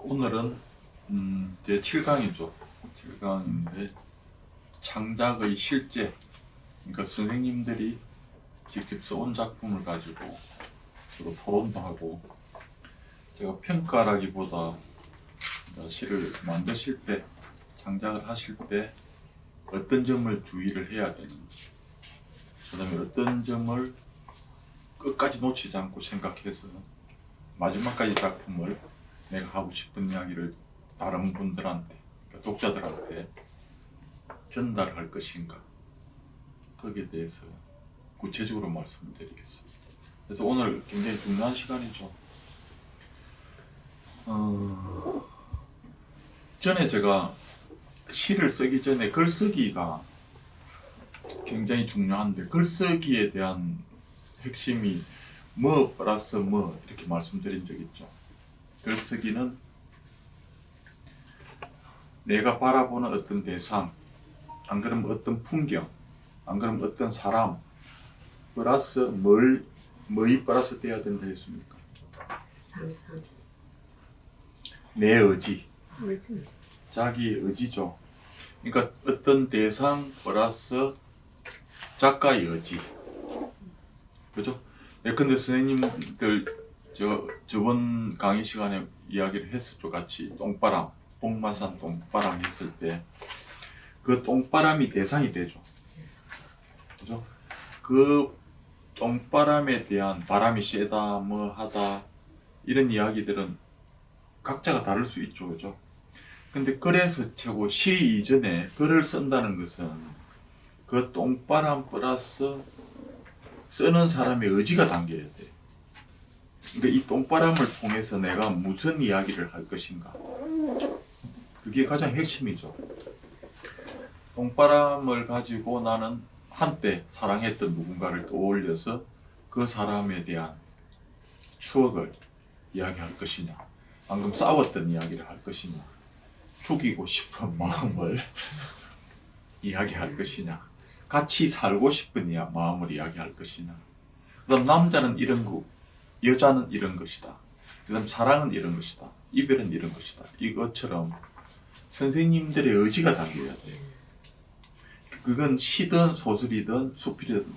오늘은 제 7강이죠. 7강인데 창작의 실제, 그러니까 선생님들이 직접 써온 작품을 가지고 서로 토론도 하고, 제가 평가라기보다 시를 만드실 때, 창작을 하실 때 어떤 점을 주의를 해야 되는지, 그 다음에 어떤 점을 끝까지 놓치지 않고 생각해서 마지막까지 작품을 내가 하고 싶은 이야기를 다른 분들한테, 그러니까 독자들한테 전달할 것인가, 거기에 대해서 구체적으로 말씀드리겠습니다. 그래서 오늘 굉장히 중요한 시간이죠. 전에 제가 시를 쓰기 전에 글쓰기가 굉장히 중요한데, 글쓰기에 대한 핵심이 뭐 플러스 뭐 이렇게 말씀드린 적 있죠. 글쓰기는 내가 바라보는 어떤 대상, 안 그러면 어떤 풍경, 안 그러면 어떤 사람 플러스 뭐이 플러스 돼야 된다 했습니까? 상상. 내 의지, 자기 의지죠. 그러니까 어떤 대상 플러스 작가의 의지, 그죠? 예컨대 선생님들 저번 강의 시간에 이야기를 했었죠. 같이 똥바람, 복마산 똥바람 했을 때 그 똥바람이 대상이 되죠. 그죠? 그 똥바람에 대한 바람이 세다, 뭐 하다, 이런 이야기들은 각자가 다를 수 있죠. 그죠? 근데 그래서 최고 시 이전에 글을 쓴다는 것은 그 똥바람 플러스 쓰는 사람의 의지가 담겨야 돼. 그러니까 이 똥바람을 통해서 내가 무슨 이야기를 할 것인가, 그게 가장 핵심이죠. 똥바람을 가지고 나는 한때 사랑했던 누군가를 떠올려서 그 사람에 대한 추억을 이야기할 것이냐, 방금 싸웠던 이야기를 할 것이냐, 죽이고 싶은 마음을 이야기할 것이냐, 같이 살고 싶은 마음을 이야기할 것이냐, 그 다음 남자는 이런 거, 여자는 이런 것이다, 그 다음 사랑은 이런 것이다, 이별은 이런 것이다, 이것처럼 선생님들의 의지가 담겨야 돼요. 그건 시든 소설이든 수필이든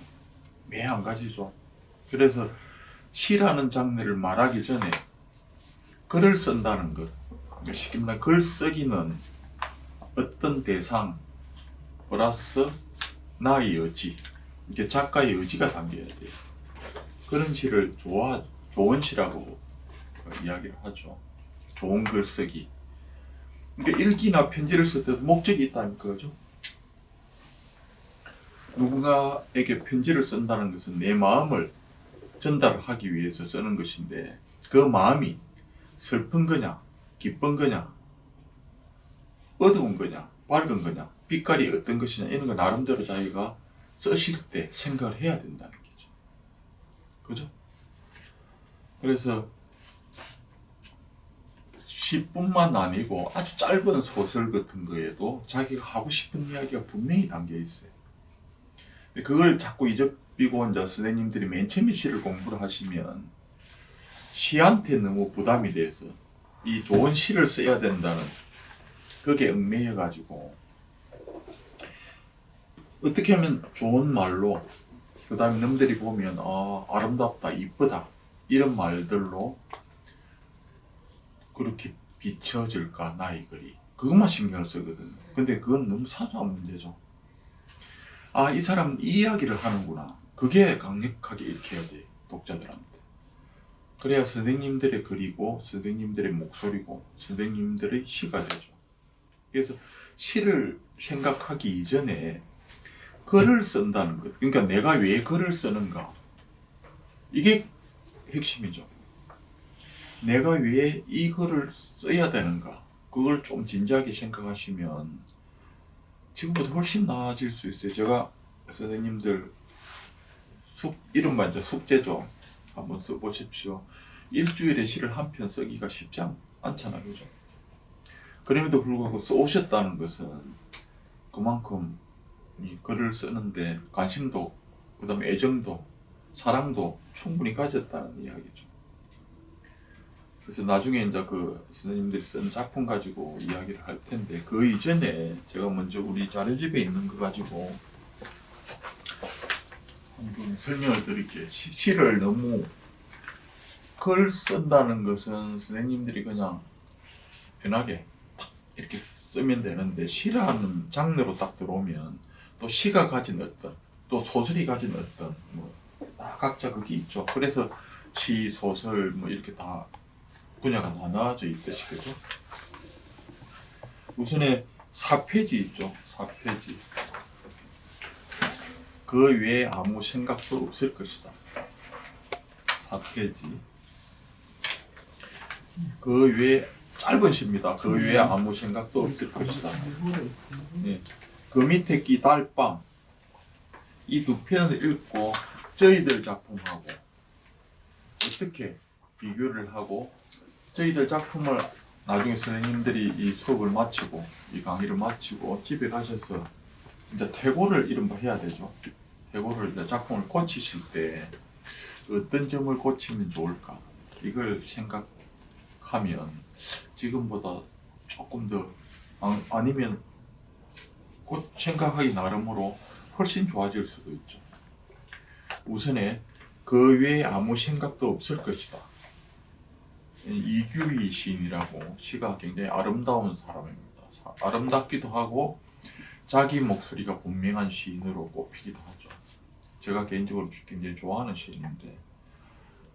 매 한 가지죠. 그래서 시라는 장르를 말하기 전에 글을 쓴다는 것, 쉽게 말하면 글쓰기는 어떤 대상 플러스 나의 의지, 이게 작가의 의지가 담겨야 돼요. 그런 시를 좋은 시라고 이야기를 하죠. 좋은 글쓰기. 그러니까 일기나 편지를 쓸 때도 목적이 있다는 거죠. 누군가에게 편지를 쓴다는 것은 내 마음을 전달하기 위해서 쓰는 것인데, 그 마음이 슬픈 거냐, 기쁜 거냐, 어두운 거냐, 밝은 거냐, 빛깔이 어떤 것이냐, 이런 거 나름대로 자기가 쓰실 때 생각을 해야 된다는 거죠. 그죠? 그래서 시뿐만 아니고 아주 짧은 소설 같은 거에도 자기가 하고 싶은 이야기가 분명히 담겨 있어요. 그걸 자꾸 잊어비고 이제 선생님들이 맨 처음에 시를 공부를 하시면 시한테 너무 부담이 돼서 이 좋은 시를 써야 된다는 그게 얽매여 가지고, 어떻게 하면 좋은 말로, 그 다음에 남들이 보면 아름답다, 이쁘다, 이런 말들로 그렇게 비춰질까, 나의 글이, 그것만 신경을 쓰거든요. 근데 그건 너무 사소한 문제죠. 이 사람 이 이야기를 하는구나, 그게 강력하게 일으켜야 돼, 독자들한테. 그래야 선생님들의 글이고 선생님들의 목소리고 선생님들의 시가 되죠. 그래서 시를 생각하기 이전에 글을 쓴다는 것, 그러니까 내가 왜 글을 쓰는가, 이게 핵심이죠. 내가 왜 이 글을 써야 되는가, 그걸 좀 진지하게 생각하시면 지금보다 훨씬 나아질 수 있어요. 제가 선생님들 이른바 이제 숙제죠. 한번 써보십시오. 일주일에 시를 한 편 쓰기가 쉽지 않잖아요. 그죠? 그럼에도 불구하고 써오셨다는 것은 그만큼 이 글을 쓰는데 관심도 그다음에 애정도, 사랑도 충분히 가졌다는 이야기죠. 그래서 나중에 이제 그 선생님들이 쓴 작품 가지고 이야기를 할 텐데, 그 이전에 제가 먼저 우리 자료집에 있는 거 가지고 한번 설명을 드릴게요. 시를 너무 글 쓴다는 것은 선생님들이 그냥 편하게 탁 이렇게 쓰면 되는데, 시라는 장르로 딱 들어오면 또 시가 가진 어떤, 또 소설이 가진 어떤 다 각자 그게 있죠. 그래서 시, 소설 이렇게 다 분야가 나눠져 있듯이, 그죠? 우선에 4페이지 있죠. 4페이지. 그 외에 아무 생각도 없을 것이다. 4페이지. 그 외에 짧은 시입니다. 그 외에 아무 생각도 없을 것이다. 예. 그 밑에 끼 달밤, 이 두 편을 읽고 저희들 작품하고 어떻게 비교를 하고, 저희들 작품을 나중에 선생님들이 이 수업을 마치고 이 강의를 마치고 집에 가셔서 이제 퇴고를 이른바 해야 되죠. 퇴고를 이제 작품을 고치실 때 어떤 점을 고치면 좋을까, 이걸 생각하면 지금보다 조금 더 아니면 곧 생각하기 나름으로 훨씬 좋아질 수도 있죠. 우선에 그 외에 아무 생각도 없을 것이다. 이규희 시인이라고, 시가 굉장히 아름다운 사람입니다. 아름답기도 하고 자기 목소리가 분명한 시인으로 꼽히기도 하죠. 제가 개인적으로 굉장히 좋아하는 시인인데,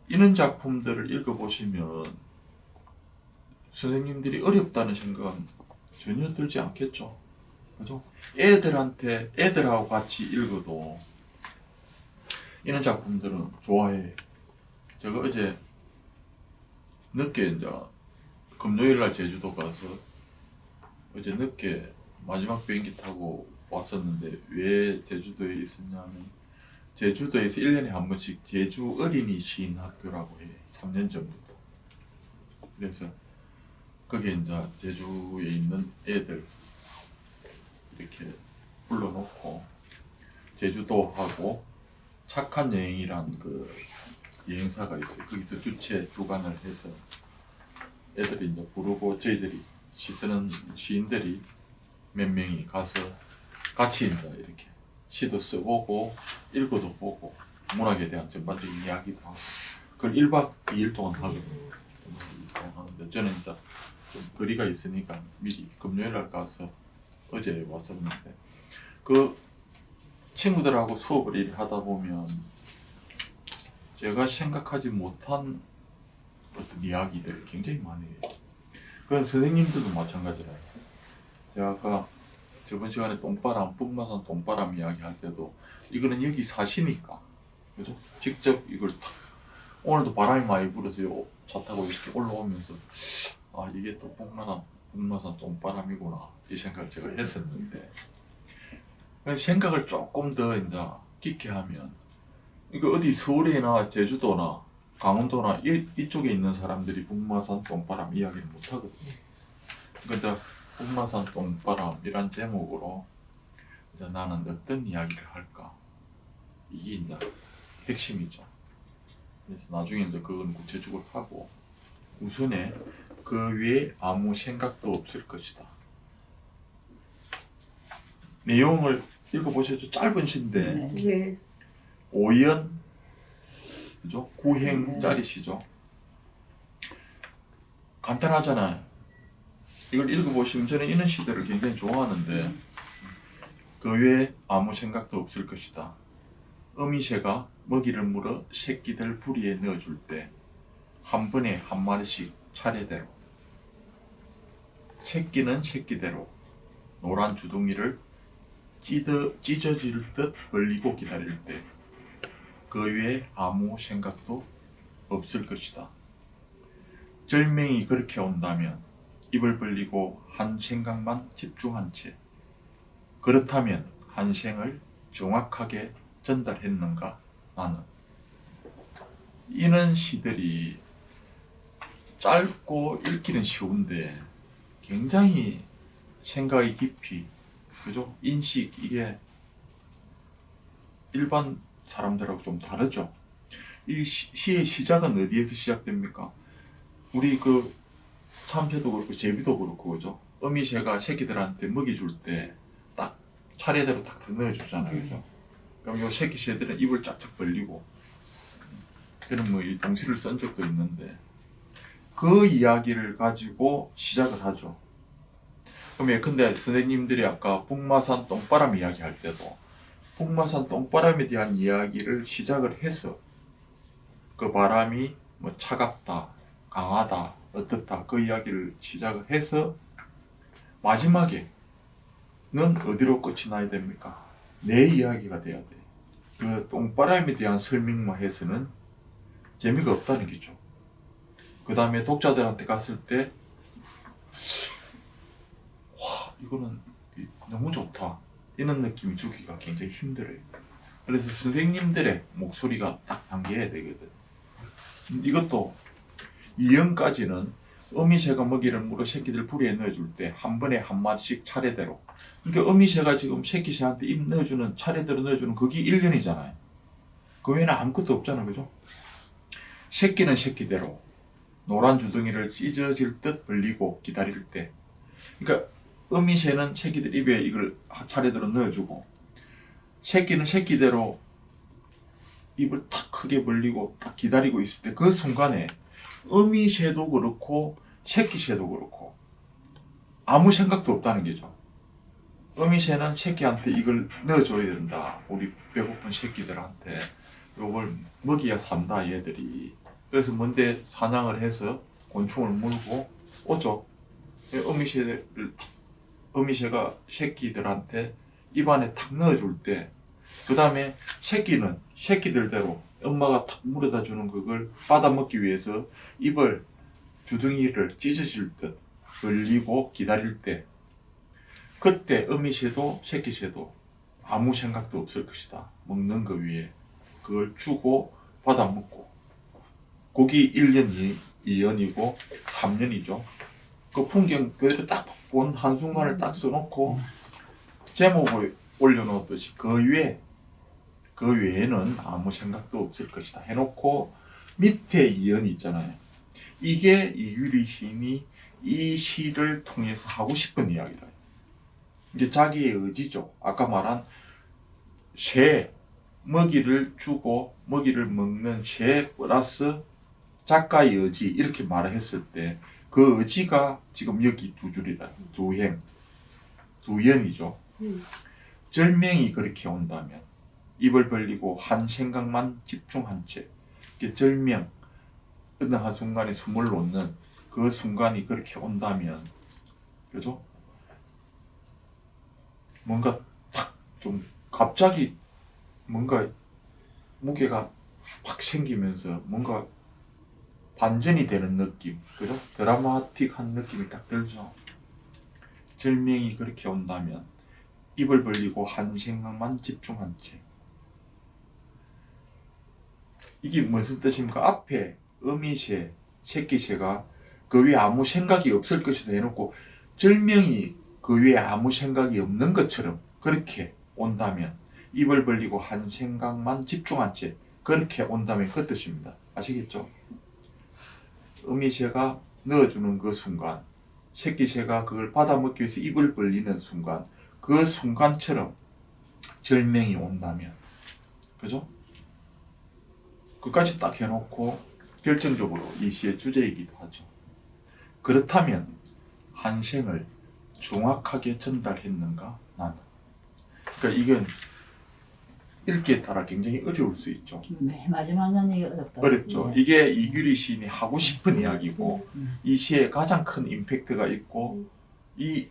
이런 작품들을 읽어보시면 선생님들이 어렵다는 생각은 전혀 들지 않겠죠. 그죠? 애들하고 같이 읽어도 이런 작품들은 좋아해. 제가 어제 늦게 이제 금요일날 제주도 가서 어제 늦게 마지막 비행기 타고 왔었는데, 왜 제주도에 있었냐면 제주도에서 1년에 한 번씩 제주 어린이 시인 학교라고 해. 3년 전부터. 그래서 거기에 이제 제주에 있는 애들 이렇게 불러놓고 제주도하고 착한 여행이란 그 여행사가 있어요. 거기서 주관을 해서 애들이 이제 부르고, 저희들이 시 쓰는 시인들이 몇 명이 가서 같이 이제 이렇게 시도 써보고 읽어도 보고 문학에 대한 전반적인 이야기도 하고, 그걸 1박 2일 동안 하거든요. 하는데 저는 이제 좀 거리가 있으니까 미리 금요일날 가서 어제 왔었는데, 그 친구들하고 수업을 이렇게 하다 보면 제가 생각하지 못한 어떤 이야기들이 굉장히 많이 해요. 그건 선생님들도 마찬가지라요. 제가 아까 저번 시간에 북마산 똥바람 이야기 할 때도, 이거는 여기 사시니까, 그죠? 직접 이걸 오늘도 바람이 많이 불어서 차 타고 이렇게 올라오면서 이게 또 북마산 똥바람이구나, 이 생각을 제가 했었는데, 생각을 조금 더 이제 깊게 하면, 이거 어디 서울이나 제주도나 강원도나 이쪽에 있는 사람들이 북마산 똥바람 이야기를 못 하거든요. 그러니까 북마산 똥바람이란 제목으로 이제 나는 어떤 이야기를 할까, 이게 이제 핵심이죠. 그래서 나중에 이제 그건 구체적으로 하고, 우선에 그 위에 아무 생각도 없을 것이다. 내용을 읽어보셔도 짧은 시인데 네. 5연, 그죠? 9행짜리 시죠. 간단하잖아요. 이걸 읽어보시면, 저는 이런 시들을 굉장히 좋아하는데, 그 외에 아무 생각도 없을 것이다. 어미새가 먹이를 물어 새끼들 부리에 넣어줄 때 한 번에 한 마리씩 차례대로, 새끼는 새끼대로 노란 주둥이를 찢어질 듯 벌리고 기다릴 때 그 외에 아무 생각도 없을 것이다. 절명이 그렇게 온다면 입을 벌리고 한 생각만 집중한 채, 그렇다면 한 생을 정확하게 전달했는가 나는. 이런 시들이 짧고 읽기는 쉬운데 굉장히 생각이 깊이, 그죠? 인식, 이게 일반 사람들하고 좀 다르죠. 이 시의 시작은 어디에서 시작됩니까? 우리 그 참새도 그렇고 제비도 그렇고 그죠? 어미새가 새끼들한테 먹이 줄 때 딱 차례대로 딱 넣어주잖아요, 그죠? 그럼 요 새끼 새들은 입을 쫙쫙 벌리고, 저는 뭐 이 동시를 쓴 적도 있는데 그 이야기를 가지고 시작을 하죠. 그럼 예컨대 선생님들이 아까 북마산 똥바람 이야기할 때도 북마산 똥바람에 대한 이야기를 시작을 해서 그 바람이 뭐 차갑다, 강하다, 어떻다 그 이야기를 시작을 해서 마지막에는 어디로 끝이 나야 됩니까? 내 이야기가 돼야 돼. 그 똥바람에 대한 설명만 해서는 재미가 없다는 거죠. 그 다음에 독자들한테 갔을 때 와, 이거는 너무 좋다 이런 느낌이 주기가 굉장히 힘들어요. 그래서 선생님들의 목소리가 딱 담겨야 되거든. 이것도 2연까지는 어미새가 먹이를 물어 새끼들 부리에 넣어줄 때 한 번에 한 마디씩 차례대로, 그러니까 어미새가 지금 새끼새한테 입 넣어주는 차례대로 넣어주는 그게 1년이잖아요. 그 외에는 아무것도 없잖아, 그죠? 새끼는 새끼대로 노란 주둥이를 찢어질 듯 벌리고 기다릴 때, 그러니까 어미새는 새끼들 입에 이걸 차례대로 넣어주고 새끼는 새끼대로 입을 탁 크게 벌리고 딱 기다리고 있을 때 그 순간에 어미새도 그렇고 새끼새도 그렇고 아무 생각도 없다는 거죠. 어미새는 새끼한테 이걸 넣어줘야 된다. 우리 배고픈 새끼들한테 요걸 먹이야 산다 얘들이. 그래서 먼데 사냥을 해서 곤충을 물고 오죠. 어미새가 새끼들한테 입안에 탁 넣어줄 때, 그 다음에 새끼는 새끼들대로 엄마가 탁 물어다 주는 그걸 받아먹기 위해서 입을 주둥이를 찢어질 듯 벌리고 기다릴 때, 그때 어미새도 새끼새도 아무 생각도 없을 것이다. 먹는 거 위에 그걸 주고 받아먹고, 거기 1년, 2년이고 3년이죠. 그 풍경 그대로 딱 본 한순간을 딱 써놓고 제목을 올려놓듯이 그 외에는 아무 생각도 없을 것이다 해놓고 밑에 이연이 있잖아요. 이게 이규리 시인이 이 시를 통해서 하고 싶은 이야기다. 이게 자기의 의지죠. 아까 말한 새, 먹이를 주고 먹이를 먹는 새 플러스 작가의 의지 이렇게 말을 했을 때 그 의지가 지금 여기 두 줄이다. 두연이죠. 절명이 그렇게 온다면 입을 벌리고 한 생각만 집중한 채, 절명, 어느 한순간에 숨을 놓는 그 순간이 그렇게 온다면, 그죠? 뭔가 탁 좀 갑자기 뭔가 무게가 확 생기면서 뭔가 반전이 되는 느낌, 그죠? 드라마틱한 느낌이 딱 들죠. 절명이 그렇게 온다면 입을 벌리고 한 생각만 집중한 채. 이게 무슨 뜻입니까? 앞에 어미새, 새끼새가 그 위에 아무 생각이 없을 것이다 해놓고 절명이 그 위에 아무 생각이 없는 것처럼 그렇게 온다면 입을 벌리고 한 생각만 집중한 채 그렇게 온다면 그 뜻입니다. 아시겠죠? 어미새가 넣어주는 그 순간, 새끼새가 그걸 받아먹기 위해서 입을 벌리는 순간, 그 순간처럼 절명이 온다면, 그죠? 그까지 딱 해놓고 결정적으로 이 시의 주제이기도 하죠. 그렇다면 한생을 정확하게 전달했는가? 나는. 그러니까 이건 읽기에 따라 굉장히 어려울 수 있죠. 마지막은 이게 어렵다. 어렵죠. 네. 이게 이규리 시인이 하고 싶은 이야기고 이 시에 가장 큰 임팩트가 있고 이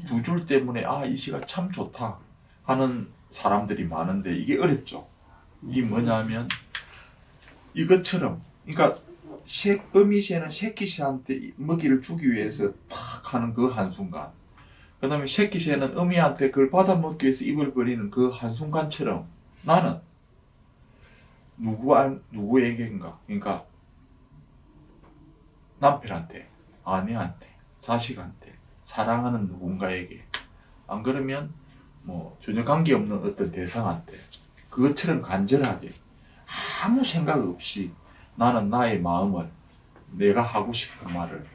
두 줄 때문에 이 시가 참 좋다 하는 사람들이 많은데 이게 어렵죠. 이 뭐냐면 이것처럼, 그러니까 어미새는 새끼새한테 먹이를 주기 위해서 탁 하는 그 한순간, 그 다음에 새끼새는 어미한테 그걸 받아먹기 위해서 입을 벌리는 그 한순간처럼 나는 누구에게인가, 그러니까 남편한테, 아내한테, 자식한테, 사랑하는 누군가에게, 안 그러면 뭐 전혀 관계없는 어떤 대상한테 그것처럼 간절하게 아무 생각 없이 나는 나의 마음을 내가 하고 싶은 말을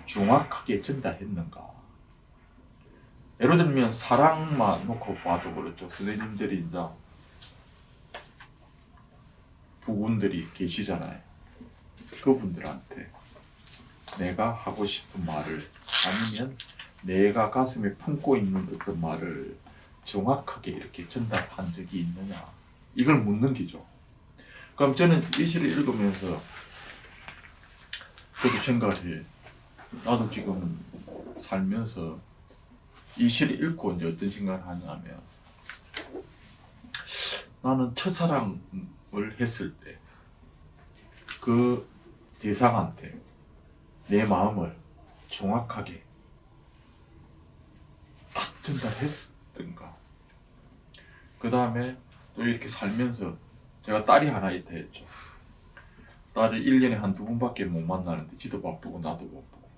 정확하게 전달했는가. 예를 들면 사랑만 놓고 봐도 그렇죠. 선생님들이 이제 부군들이 계시잖아요. 그분들한테 내가 하고 싶은 말을 아니면 내가 가슴에 품고 있는 어떤 말을 정확하게 이렇게 전달한 적이 있느냐, 이걸 묻는 기죠. 그럼 저는 이 시를 읽으면서 그것도 생각을 해. 나도 지금 살면서 이 시를 읽고 이제 어떤 생각을 하냐면, 나는 첫사랑을 했을 때 그 대상한테 내 마음을 정확하게 탁 전달했던가. 그 다음에 또 이렇게 살면서 제가 딸이 하나 있다 했죠. 딸을 1년에 한두 번밖에 못 만나는데 지도 바쁘고 나도 바쁘고.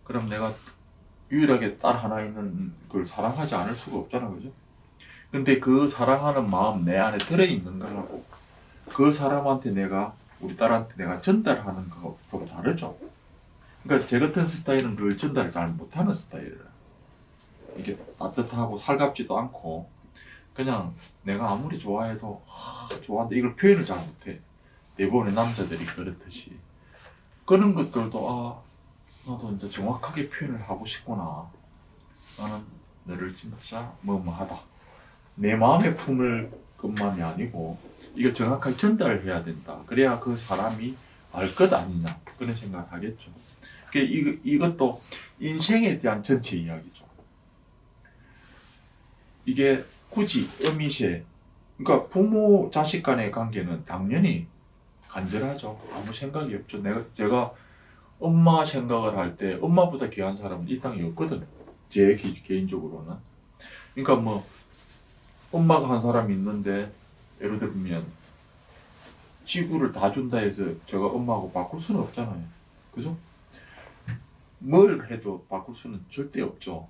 그럼 내가 유일하게 딸 하나 있는 걸 사랑하지 않을 수가 없잖아, 그죠? 근데 그 사랑하는 마음 내 안에 들어있는 거라고 그 사람한테 내가, 우리 딸한테 내가 전달하는 거하고 다르죠. 그러니까 제 같은 스타일은 그걸 전달을 잘 못하는 스타일이라. 이게 따뜻하고 살갑지도 않고 그냥 내가 아무리 좋아해도 좋아한다 이걸 표현을 잘 못해. 대부분의 남자들이 그렇듯이. 그런 것들도 나도 이제 정확하게 표현을 하고 싶구나. 나는 너를 진짜 뭐뭐하다. 내 마음에 품을 것만이 아니고 이거 정확하게 전달을 해야 된다. 그래야 그 사람이 알 것 아니냐, 그런 생각을 하겠죠. 이것도 인생에 대한 전체 이야기죠. 이게 굳이 어미새, 그러니까 부모 자식 간의 관계는 당연히 간절하죠. 아무 생각이 없죠. 제가 엄마 생각을 할 때 엄마보다 귀한 사람은 이 땅에 없거든요. 제 개인적으로는. 그러니까 뭐 엄마가 한 사람이 있는데 예를 들면 지구를 다 준다 해서 제가 엄마하고 바꿀 수는 없잖아요. 그죠? 뭘 해도 바꿀 수는 절대 없죠.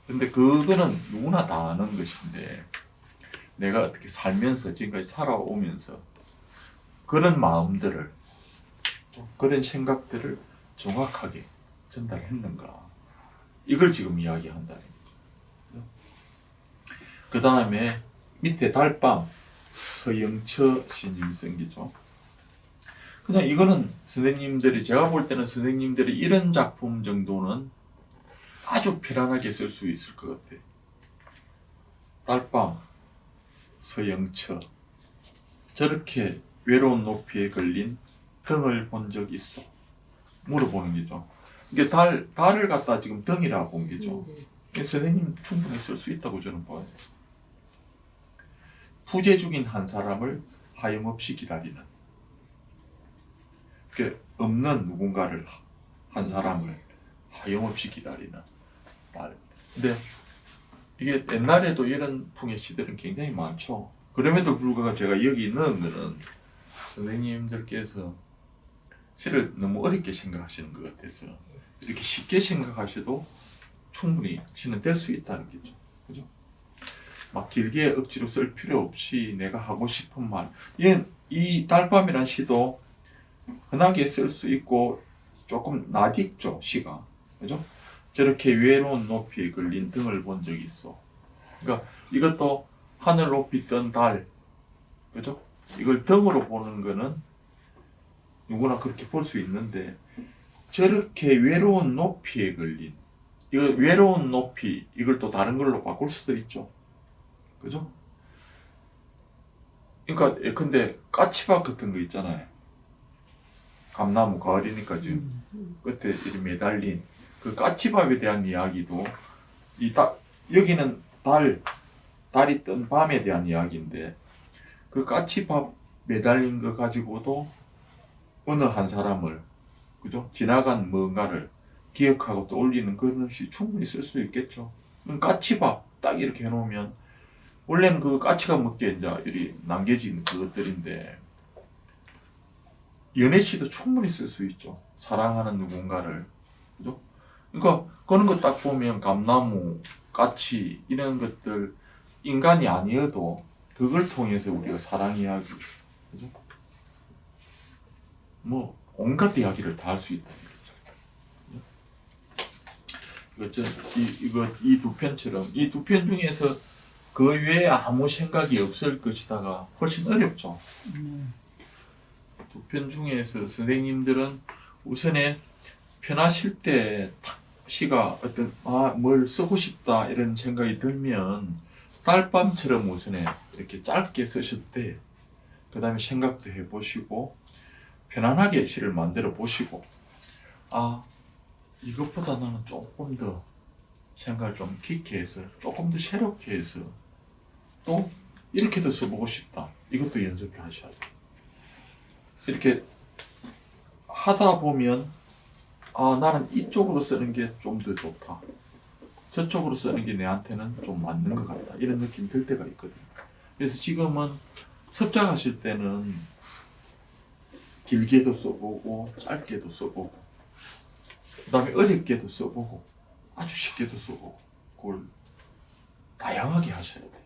근데 그거는 누구나 다 아는 것인데, 내가 어떻게 살면서 지금까지 살아오면서 그런 마음들을, 그런 생각들을 정확하게 전달했는가, 이걸 지금 이야기한다는 거죠. 그 다음에 밑에 달밤 서영처 시님이 쓴 게죠. 그냥 이거는 선생님들이, 제가 볼 때는 선생님들이 이런 작품 정도는 아주 편안하게 쓸 수 있을 것 같아. 달밤 서영처. 저렇게 외로운 높이에 걸린 등을 본 적 있어? 물어보는 거죠. 이게 달을 갖다 지금 등이라고 본 거죠. 선생님 충분히 쓸 수 있다고 저는 봐요. 푸제 죽인 한 사람을 하염없이 기다리는. 그 없는 누군가를, 한 사람을 하염없이 기다리는 달. 근데 이게 옛날에도 이런 풍의 시들은 굉장히 많죠. 그럼에도 불구하고 제가 여기 넣은 거는 선생님들께서 시를 너무 어렵게 생각하시는 것 같아서, 이렇게 쉽게 생각하셔도 충분히 시는 될 수 있다는 거죠. 그죠? 막 길게 억지로 쓸 필요 없이 내가 하고 싶은 말. 이 달밤이란 시도 흔하게 쓸 수 있고 조금 낯익죠, 시가. 그죠? 저렇게 외로운 높이에 걸린 등을 본 적이 있어. 그러니까 이것도 하늘 높이 뜬 달. 그죠? 이걸 등으로 보는 거는 누구나 그렇게 볼 수 있는데, 저렇게 외로운 높이에 걸린, 이거 외로운 높이, 이걸 또 다른 걸로 바꿀 수도 있죠. 그죠? 그러니까 예컨대 까치밥 같은 거 있잖아요. 감나무 가을이니까 지금 끝에 이렇게 매달린 그 까치밥에 대한 이야기도 여기는 달이 뜬 밤에 대한 이야기인데, 그 까치밥 매달린 거 가지고도 어느 한 사람을, 그죠? 지나간 뭔가를 기억하고 떠올리는 그런 시 충분히 쓸 수 있겠죠. 까치밥 딱 이렇게 해놓으면, 원래는 그 까치가 먹기에 이제 이리 남겨진 그것들인데, 연애시도 충분히 쓸 수 있죠. 사랑하는 누군가를. 그죠? 그러니까 그런 거 딱 보면 감나무, 까치 이런 것들 인간이 아니어도 그걸 통해서 우리가 사랑 이야기, 그죠? 뭐 온갖 이야기를 다 할 수 있다는 거죠. 이 두 편처럼 이 두 편 중에서 그 외에 아무 생각이 없을 것이다가 훨씬 어렵죠. 두 편 중에서 선생님들은 우선에 편하실 때 시가 어떤 뭘 쓰고 싶다 이런 생각이 들면 딸밤처럼 우선에 이렇게 짧게 쓰실 때 그 다음에 생각도 해보시고 편안하게 시를 만들어 보시고 이것보다 나는 조금 더 생각을 좀 깊게 해서 조금 더 새롭게 해서 또 이렇게도 써보고 싶다. 이것도 연습을 하셔야 돼요. 이렇게 하다 보면 나는 이쪽으로 쓰는 게 좀 더 좋다. 저쪽으로 쓰는 게 내한테는 좀 맞는 것 같다. 이런 느낌이 들 때가 있거든요. 그래서 지금은 습작하실 때는 길게도 써보고 짧게도 써보고 그 다음에 어렵게도 써보고 아주 쉽게도 써보고 그걸 다양하게 하셔야 돼요.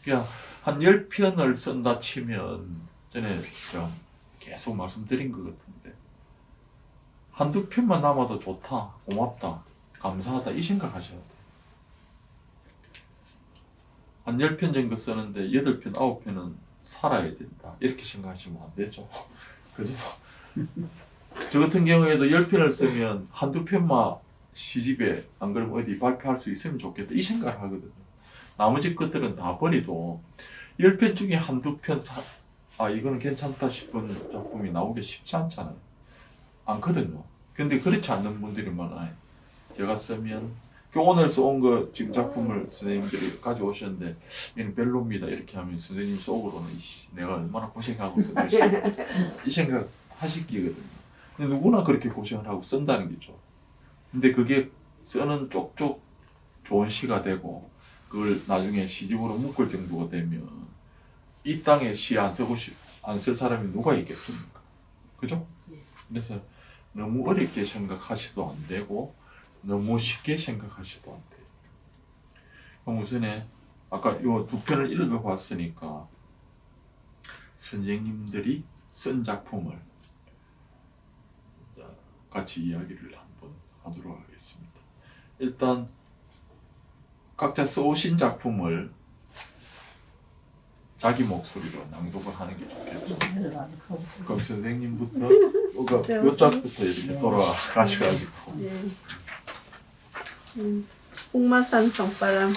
그냥 한 10편을 쓴다 치면 전에 제가 계속 말씀드린 것 같은데 한두 편만 남아도 좋다, 고맙다, 감사하다 이 생각하셔야 돼요. 한 10편 정도 쓰는데 8편, 9편은 살아야 된다 이렇게 생각하시면 안 되죠. 그죠? 저 같은 경우에도 10편을 쓰면 한두 편만 시집에 안 그러면 어디 발표할 수 있으면 좋겠다 이 생각을 하거든요. 나머지 것들은 다 버리도 10편 중에 한두 편 이거는 괜찮다 싶은 작품이 나오기 쉽지 않잖아요. 않거든요. 근데 그렇지 않는 분들이 많아요. 제가 쓰면 오늘 써온 거 지금 작품을 선생님들이 가져오셨는데 얘는 별로입니다 이렇게 하면 선생님 속으로는 내가 얼마나 고생하고 쓴 것이야 이 생각 하시기거든요. 근데 누구나 그렇게 고생을 하고 쓴다는 거죠. 근데 그게 쓰는 쪽쪽 좋은 시가 되고 그걸 나중에 시집으로 묶을 정도가 되면 이 땅에 시 안 쓸 사람이 누가 있겠습니까? 그죠? 그래서 너무 어렵게 생각하셔도 안 되고 너무 쉽게 생각하셔도 안 돼요. 그럼 우선에 아까 요 두 편을 읽어봤으니까 선생님들이 쓴 작품을 같이 이야기를 한번 하도록 하겠습니다. 일단 각자 써오신 작품을 자기 목소리로 낭독을 하는 게 좋겠죠. 그럼 선생님부터 요 짝부터 이렇게 돌아가셔가지고 풍마산 송바람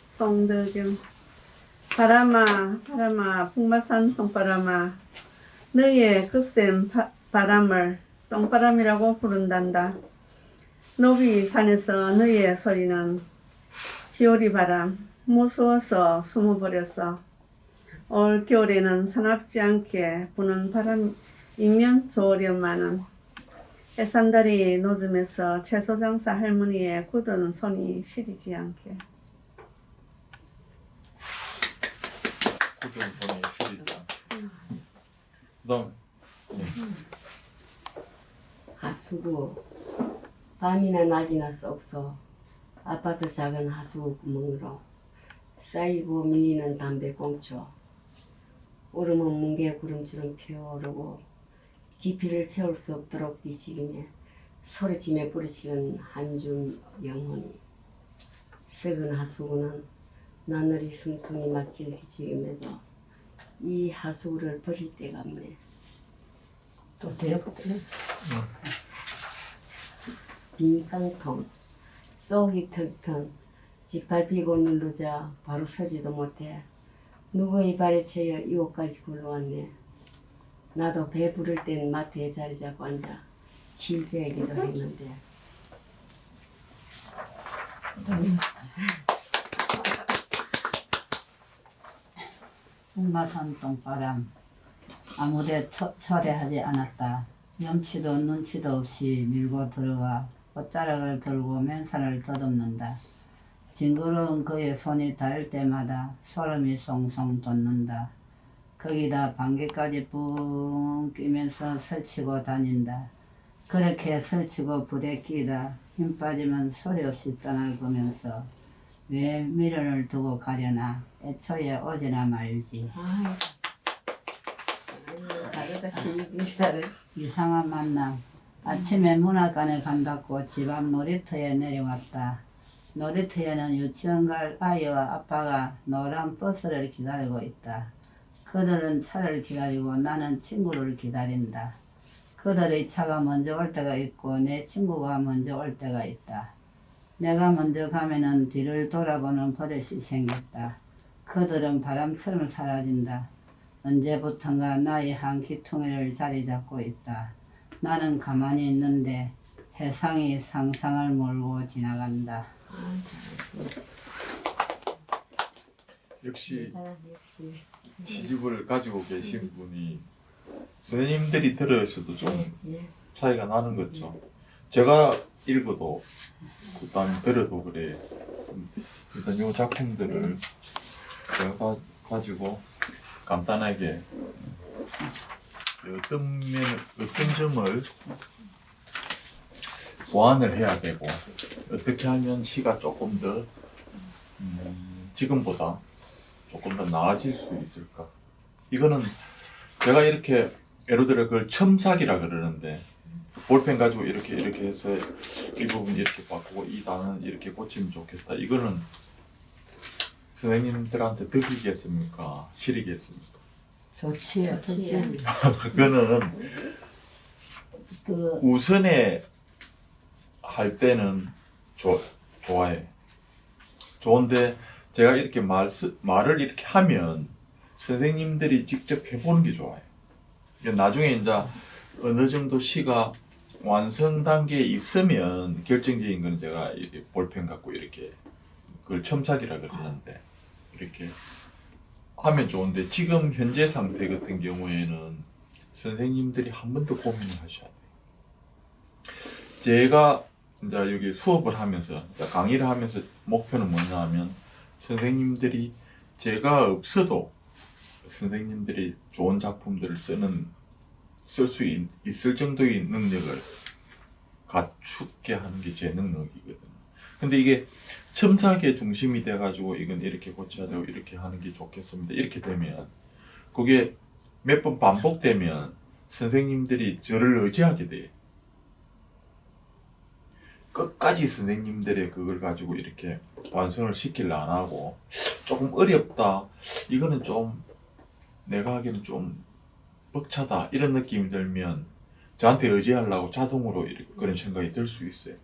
송덕영 바람아 바람아 풍마산 송바람아 너의 거센 바람을 똥바람이라고 부른단다. 노비산에서 너의 소리는 겨울이 바람 무서워서 숨어버렸어. 올 겨울에는 사납지 않게 부는 바람이면 좋으련마는 해산다리 노즘에서 채소장사 할머니의 굳은 손이 시리지 않게. 굳은 손이 시리지 않게. 그다음 하수구 밤이나 낮이나 쏙쏙 아파트 작은 하수구 구멍으로 쌓이고 밀리는 담배꽁초 오름은 뭉게 구름처럼 피어오르고 깊이를 채울 수 없도록 뒤치기며 소리치며 부르치는 한줌 영혼이 썩은 하수구는 나날이 숨통이 막힐 뒤치김에도 이 하수구를 버릴 데가 없네. 또 돼요? 빈 깡통 쏙이 텅텅 짓밟히고 누르자 바로 서지도 못해 누구의 발에 채여 이곳까지 굴러왔네. 나도 배 부를 땐 마트에 자리 잡고 앉아 길새기도 했는데 풍마산 똥바람 아무데 철회하지 않았다. 염치도 눈치도 없이 밀고 들어와 옷자락을 들고 맨살을 더듬는다. 징그러운 그의 손이 닿을 때마다 소름이 송송 돋는다. 거기다 방귀까지 뿡 끼면서 설치고 다닌다. 그렇게 설치고 불에 끼다 힘 빠지면 소리 없이 떠날 거면서 왜 미련을 두고 가려나. 애초에 오지나 말지. 아이고. 다르다 시기를. 이상한 만남. 아침에 문학관에 간다고 집 앞 놀이터에 내려왔다. 놀이터에는 유치원 갈 아이와 아빠가 노란 버스를 기다리고 있다. 그들은 차를 기다리고 나는 친구를 기다린다. 그들의 차가 먼저 올 때가 있고 내 친구가 먼저 올 때가 있다. 내가 먼저 가면은 뒤를 돌아보는 버릇이 생겼다. 그들은 바람처럼 사라진다. 언제부턴가 나의 한 귀퉁이를 자리 잡고 있다. 나는 가만히 있는데 해상이 상상을 몰고 지나간다. 역시 역시. 시집을 가지고 계신 분이 선생님들이 들으셔도 좀 예. 차이가 나는 거죠. 제가 읽어도 그다음 들어도 그래. 일단 이 작품들을 제가 가지고 간단하게 어떤 점을 보완을 해야 되고 어떻게 하면 시가 조금 더 지금보다 조금 더 나아질 수 있을까? 이거는 제가 이렇게 예를 들어 그걸 첨삭이라 그러는데 볼펜 가지고 이렇게 해서 이 부분 이렇게 바꾸고 이 단어는 이렇게 고치면 좋겠다. 이거는 선생님들한테 득이겠습니까? 실이겠습니까? 좋지요. 좋지요. 그거는 그 우선에 할 때는 좋아해. 좋은데 제가 이렇게 말을 이렇게 하면 선생님들이 직접 해보는 게 좋아요. 그러니까 나중에 이제 어느 정도 시가 완성 단계에 있으면 결정적인 건 제가 이렇게 볼펜 갖고 이렇게 그걸 첨삭이라 그러는데 이렇게 하면 좋은데 지금 현재 상태 같은 경우에는 선생님들이 한 번 더 고민을 하셔야 돼요. 제가 이제 여기 수업을 하면서 강의를 하면서 목표는 뭐냐 하면 선생님들이 제가 없어도 선생님들이 좋은 작품들을 쓸 수 있을 정도의 능력을 갖추게 하는 게 제 능력이거든요. 근데 이게 첨삭의 중심이 돼가지고 이건 이렇게 고쳐야 되고 이렇게 하는 게 좋겠습니다. 이렇게 되면 그게 몇 번 반복되면 선생님들이 저를 의지하게 돼요. 끝까지 선생님들의 그걸 가지고 이렇게 완성을 시키려 안 하고 조금 어렵다. 이거는 좀 내가 하기에는 좀 벅차다. 이런 느낌이 들면 저한테 의지하려고 자동으로 이렇게 그런 생각이 들 수 있어요.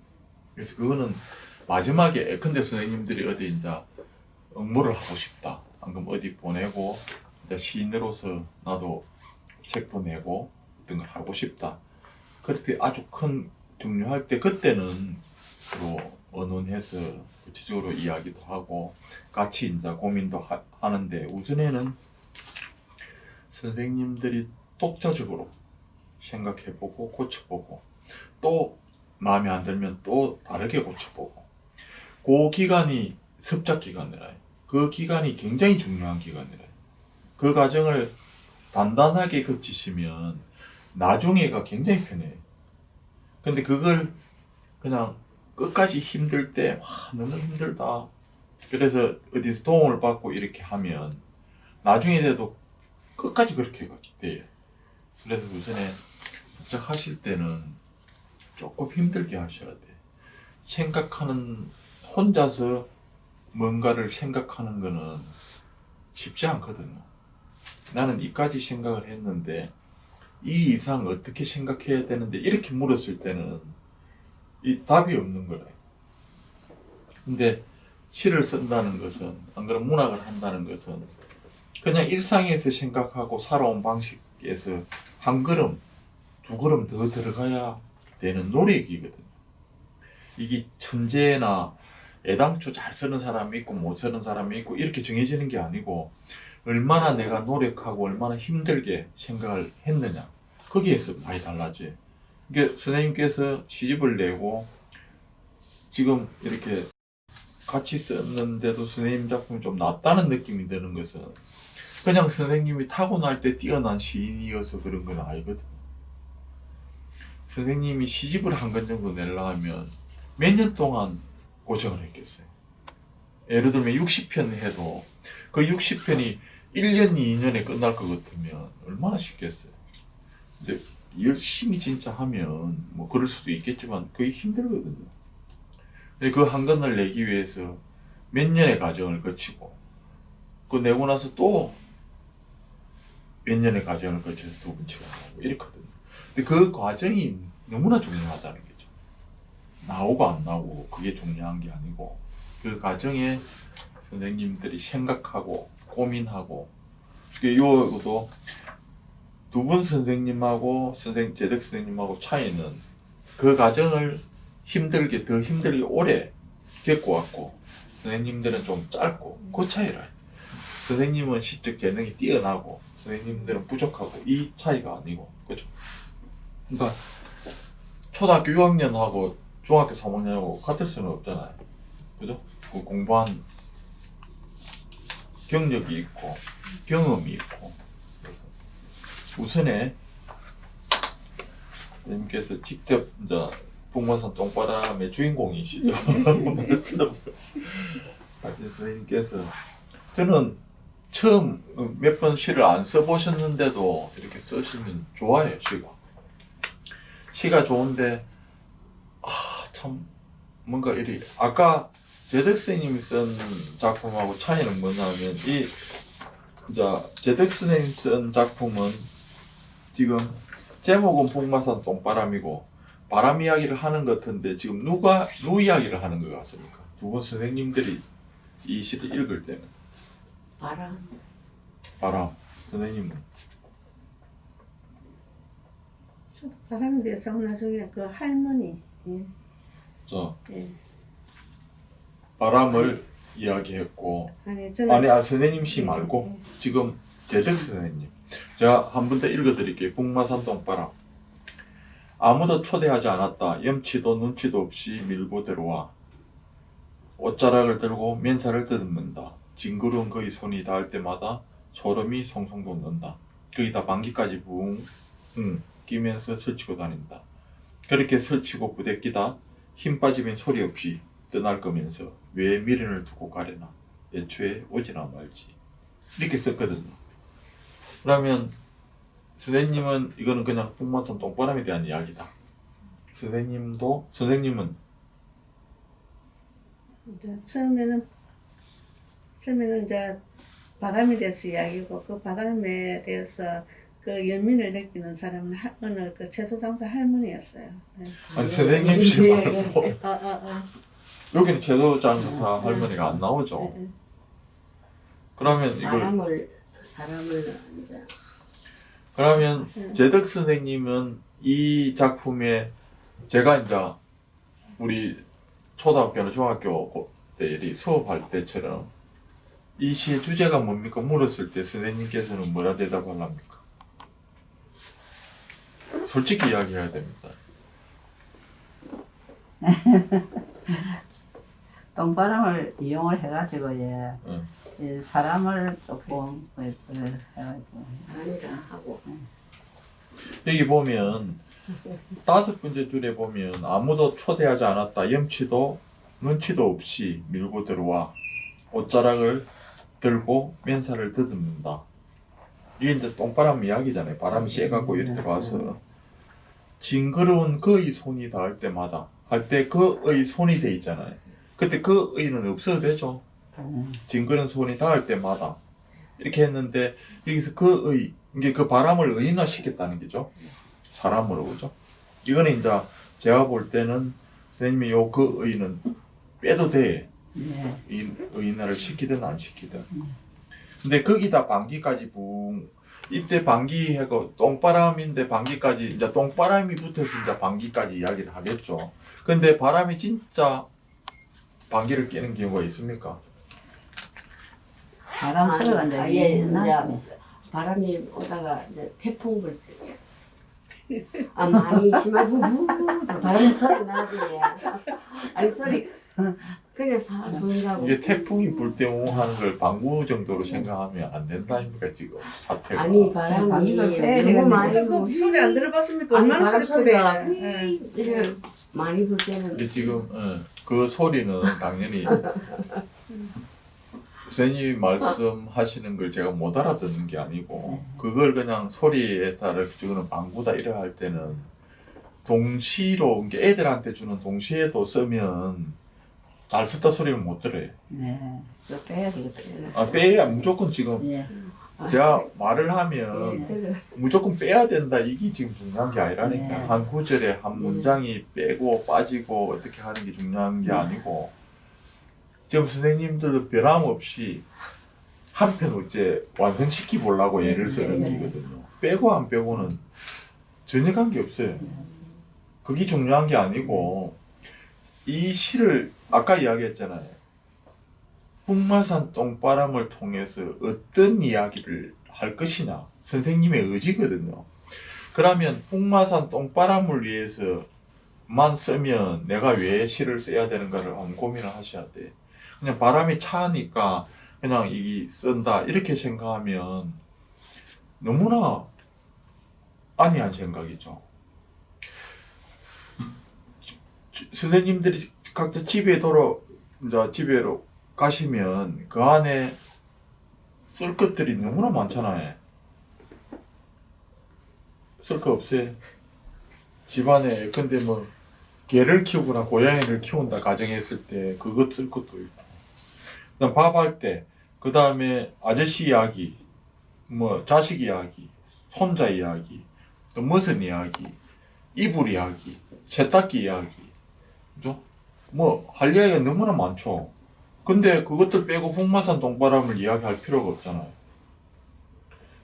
그래서 그거는 마지막에 예컨대 선생님들이 어디 이제 응모를 하고 싶다. 방금 어디 보내고 이제 시인으로서 나도 책도 내고 어떤 걸 하고 싶다. 그렇게 아주 큰 중요할 때 그때는 서로 의논해서 구체적으로 이야기도 하고 같이 이제 고민도 하는데 우선에는 선생님들이 독자적으로 생각해보고 고쳐보고 또 마음에 안 들면 또 다르게 고쳐보고 그 기간이 습작 기간이라요. 그 기간이 굉장히 중요한 기간이라요. 그 과정을 단단하게 거치시면 나중에가 굉장히 편해요. 근데 그걸 그냥 끝까지 힘들 때 너무 힘들다. 그래서 어디서 도움을 받고 이렇게 하면 나중에 돼도 끝까지 그렇게 돼요. 그래서 우선에 습작하실 때는 조금 힘들게 하셔야 돼. 혼자서 뭔가를 생각하는 거는 쉽지 않거든요. 나는 이까지 생각을 했는데 이 이상 어떻게 생각해야 되는데 이렇게 물었을 때는 이 답이 없는 거래. 근데 시를 쓴다는 것은 안 그러면 문학을 한다는 것은 그냥 일상에서 생각하고 살아온 방식에서 한 걸음, 두 걸음 더 들어가야 되는 노력이거든요. 이게 천재나 애당초 잘 쓰는 사람이 있고 못 쓰는 사람이 있고 이렇게 정해지는 게 아니고 얼마나 내가 노력하고 얼마나 힘들게 생각을 했느냐 거기에서 많이 달라져요. 그러니까 선생님께서 시집을 내고 지금 이렇게 같이 썼는데도 선생님 작품이 좀 낫다는 느낌이 드는 것은 그냥 선생님이 타고날 때 뛰어난 시인이어서 그런 건 아니거든요. 선생님이 시집을 한 권 정도 내려면 몇 년 동안 고생을 했겠어요. 예를 들면 60편 해도 그 60편이 1년, 2년에 끝날 것 같으면 얼마나 쉽겠어요. 근데 열심히 진짜 하면 뭐 그럴 수도 있겠지만 그게 힘들거든요. 근데 그 한 권을 내기 위해서 몇 년의 과정을 거치고 그 내고 나서 또 몇 년의 과정을 거쳐서 두 번째가 나오고 이렇거든요. 근데 그 과정이 너무나 중요하다는 거죠. 나오고 안 나오고 그게 중요한 게 아니고 그 과정에 선생님들이 생각하고 고민하고 요것도 두 분 선생님하고 재덕 선생님하고 차이는 그 과정을 더 힘들게 오래 겪어왔고 선생님들은 좀 짧고 그 차이라. 선생님은 시적 재능이 뛰어나고 선생님들은 부족하고 이 차이가 아니고 그죠? 그러니까 초등학교 6학년하고 중학교 3학년하고 같을 수는 없잖아요. 그죠? 그 공부한 경력이 있고 경험이 있고 그래서 우선에 선생님께서 직접 이제 북마산 똥바람의 주인공이시죠. 말씀을 하신 선생님께서 저는 처음 몇 번 시를 안 써보셨는데도 이렇게 쓰시면 좋아요. 시가 좋은데 참 뭔가 이리 아까 재덕 선생님이 쓴 작품하고 차이는 뭐냐면 이 이제 재덕 선생님 쓴 작품은 지금 제목은 북마산 똥바람이고 바람 이야기를 하는 것 같은데 지금 누 이야기를 하는 것 같습니까? 두 분 선생님들이 이 시를 읽을 때는 바람 선생님은 바람에 대해서 나중에 그 할머니 저 예. 바람을 이야기했고 아니 저는 선생님 시 말고 지금 재덕 선생님 제가 한 번 더 읽어드릴게요. 북마산 똥바람 아무도 초대하지 않았다. 염치도 눈치도 없이 밀고 들어와 옷자락을 들고 맨살을 더듬는다. 징그러운 그의 손이 닿을 때마다 소름이 송송 돋는다. 거기다 방귀까지 붕 끼면서 설치고 다닌다. 그렇게 설치고 부대끼다 힘 빠지면 소리 없이 떠날 거면서 왜 미련을 두고 가려나. 애초에 오지나 말지. 이렇게 썼거든요. 그러면 선생님은 이거는 그냥 북마산 똥바람에 대한 이야기다. 선생님은 이제 처음에는 이제 바람에 대해서 이야기고 그 바람에 대해서 그 연민을 느끼는 사람은 어느 그 채소장사 할머니였어요. 네. 아니 선생님 시 말고 여기는 제도장사 할머니가 안 나오죠. 네. 그러면 이걸 사람을 이제 그러면 재덕 선생님은 이 작품에 제가 이제 우리 초등학교나 중학교 때 수업할 때처럼 이 시의 주제가 뭡니까? 물었을 때 선생님께서는 뭐라 대답하랍니까? 솔직히 이야기해야 됩니다. 똥바람을 이용을 해가지고 이 사람을 조금 해가지고 사람이라 하고 여기 보면 5번째 줄에 보면 아무도 초대하지 않았다. 염치도 눈치도 없이 밀고 들어와 옷자락을 들고 맨살을 더듬는다. 이게 이제 똥바람 이야기잖아요. 바람이 쐬갖고 이렇게 들어와서 징그러운 그의 손이 닿을 때마다 할 때 그의 손이 돼 있잖아요. 그때 그의는 없어도 되죠. 징그러운 손이 닿을 때마다 이렇게 했는데 여기서 그의 이게 그 바람을 의인화시켰다는 거죠. 사람으로 그죠. 이거는 이제 제가 볼 때는 선생님이 요 그의는 빼도 돼. 의인화를 시키든 안 시키든. 근데 거기다 방귀까지 이때 방귀하고 똥바람인데 방귀까지 이제 똥바람이 붙어서 이제 방귀까지 이야기를 하겠죠. 근데 바람이 진짜 방귀를 뀌는 경우가 있습니까? 바람 소리가 이제 아예 나네. 이제 바람이 오다가 이제 태풍 불지. 많이 심하고 무서 바람 소리 나지. 아니 소리 그냥 사분하고 이게 태풍이 불 때 웅하는 걸 방구 정도로 생각하면 안 된다 아닙니까 지금 사태가. 아니 바람이 방귀가 빼야 너무 많이 그 소리 안 들어봤습니까? 아니 얼마나 바람 소리 소리가 크대. 이렇게 많이 불 때는 근데 지금 그 소리는 당연히 선생님이 말씀하시는 걸 제가 못 알아듣는 게 아니고 그걸 그냥 소리에 따라 주는 방구다 이래 할 때는 동시로 그러니까 애들한테 주는 동시에도 쓰면 잘 썼다 소리를 못 들어요. 네. 또 빼야 되거든요. 아, 빼야 무조건 지금 예. 제가 말을 하면 얘들은 무조건 빼야 된다 이게 지금 중요한 게 아니라니까. 네. 한 구절에 한 문장이 빼고 빠지고 어떻게 하는 게 중요한 게 아니고 지금 선생님들도 변함없이 한 편 이제 완성시키 보려고 예를 쓰는 네. 기거든요. 빼고 안 빼고는 전혀 관계 없어요. 그게 중요한 게 아니고 이 시를 아까 이야기했잖아요. 풍마산 똥바람을 통해서 어떤 이야기를 할 것이냐 선생님의 의지거든요. 그러면 풍마산 똥바람을 위해서만 쓰면 내가 왜 시를 써야 되는가를 한번 고민을 하셔야 돼. 그냥 바람이 차니까 그냥 이 쓴다 이렇게 생각하면 너무나 안이한 생각이죠. 선생님들이 각자 집에 이제 집에로 가시면 그 안에 쓸 것들이 너무나 많잖아요. 쓸 거 없어요. 집안에 근데 뭐 개를 키우거나 고양이를 키운다 가정했을 때 그것 쓸 것도 있고 그다음 밥할 때 그 다음에 아저씨 이야기 뭐 자식 이야기 손자 이야기 또 무슨 이야기 이불 이야기 세탁기 이야기 그죠? 뭐 할 이야기가 너무나 많죠. 근데 그것들 빼고 풍마산 똥바람을 이야기할 필요가 없잖아요.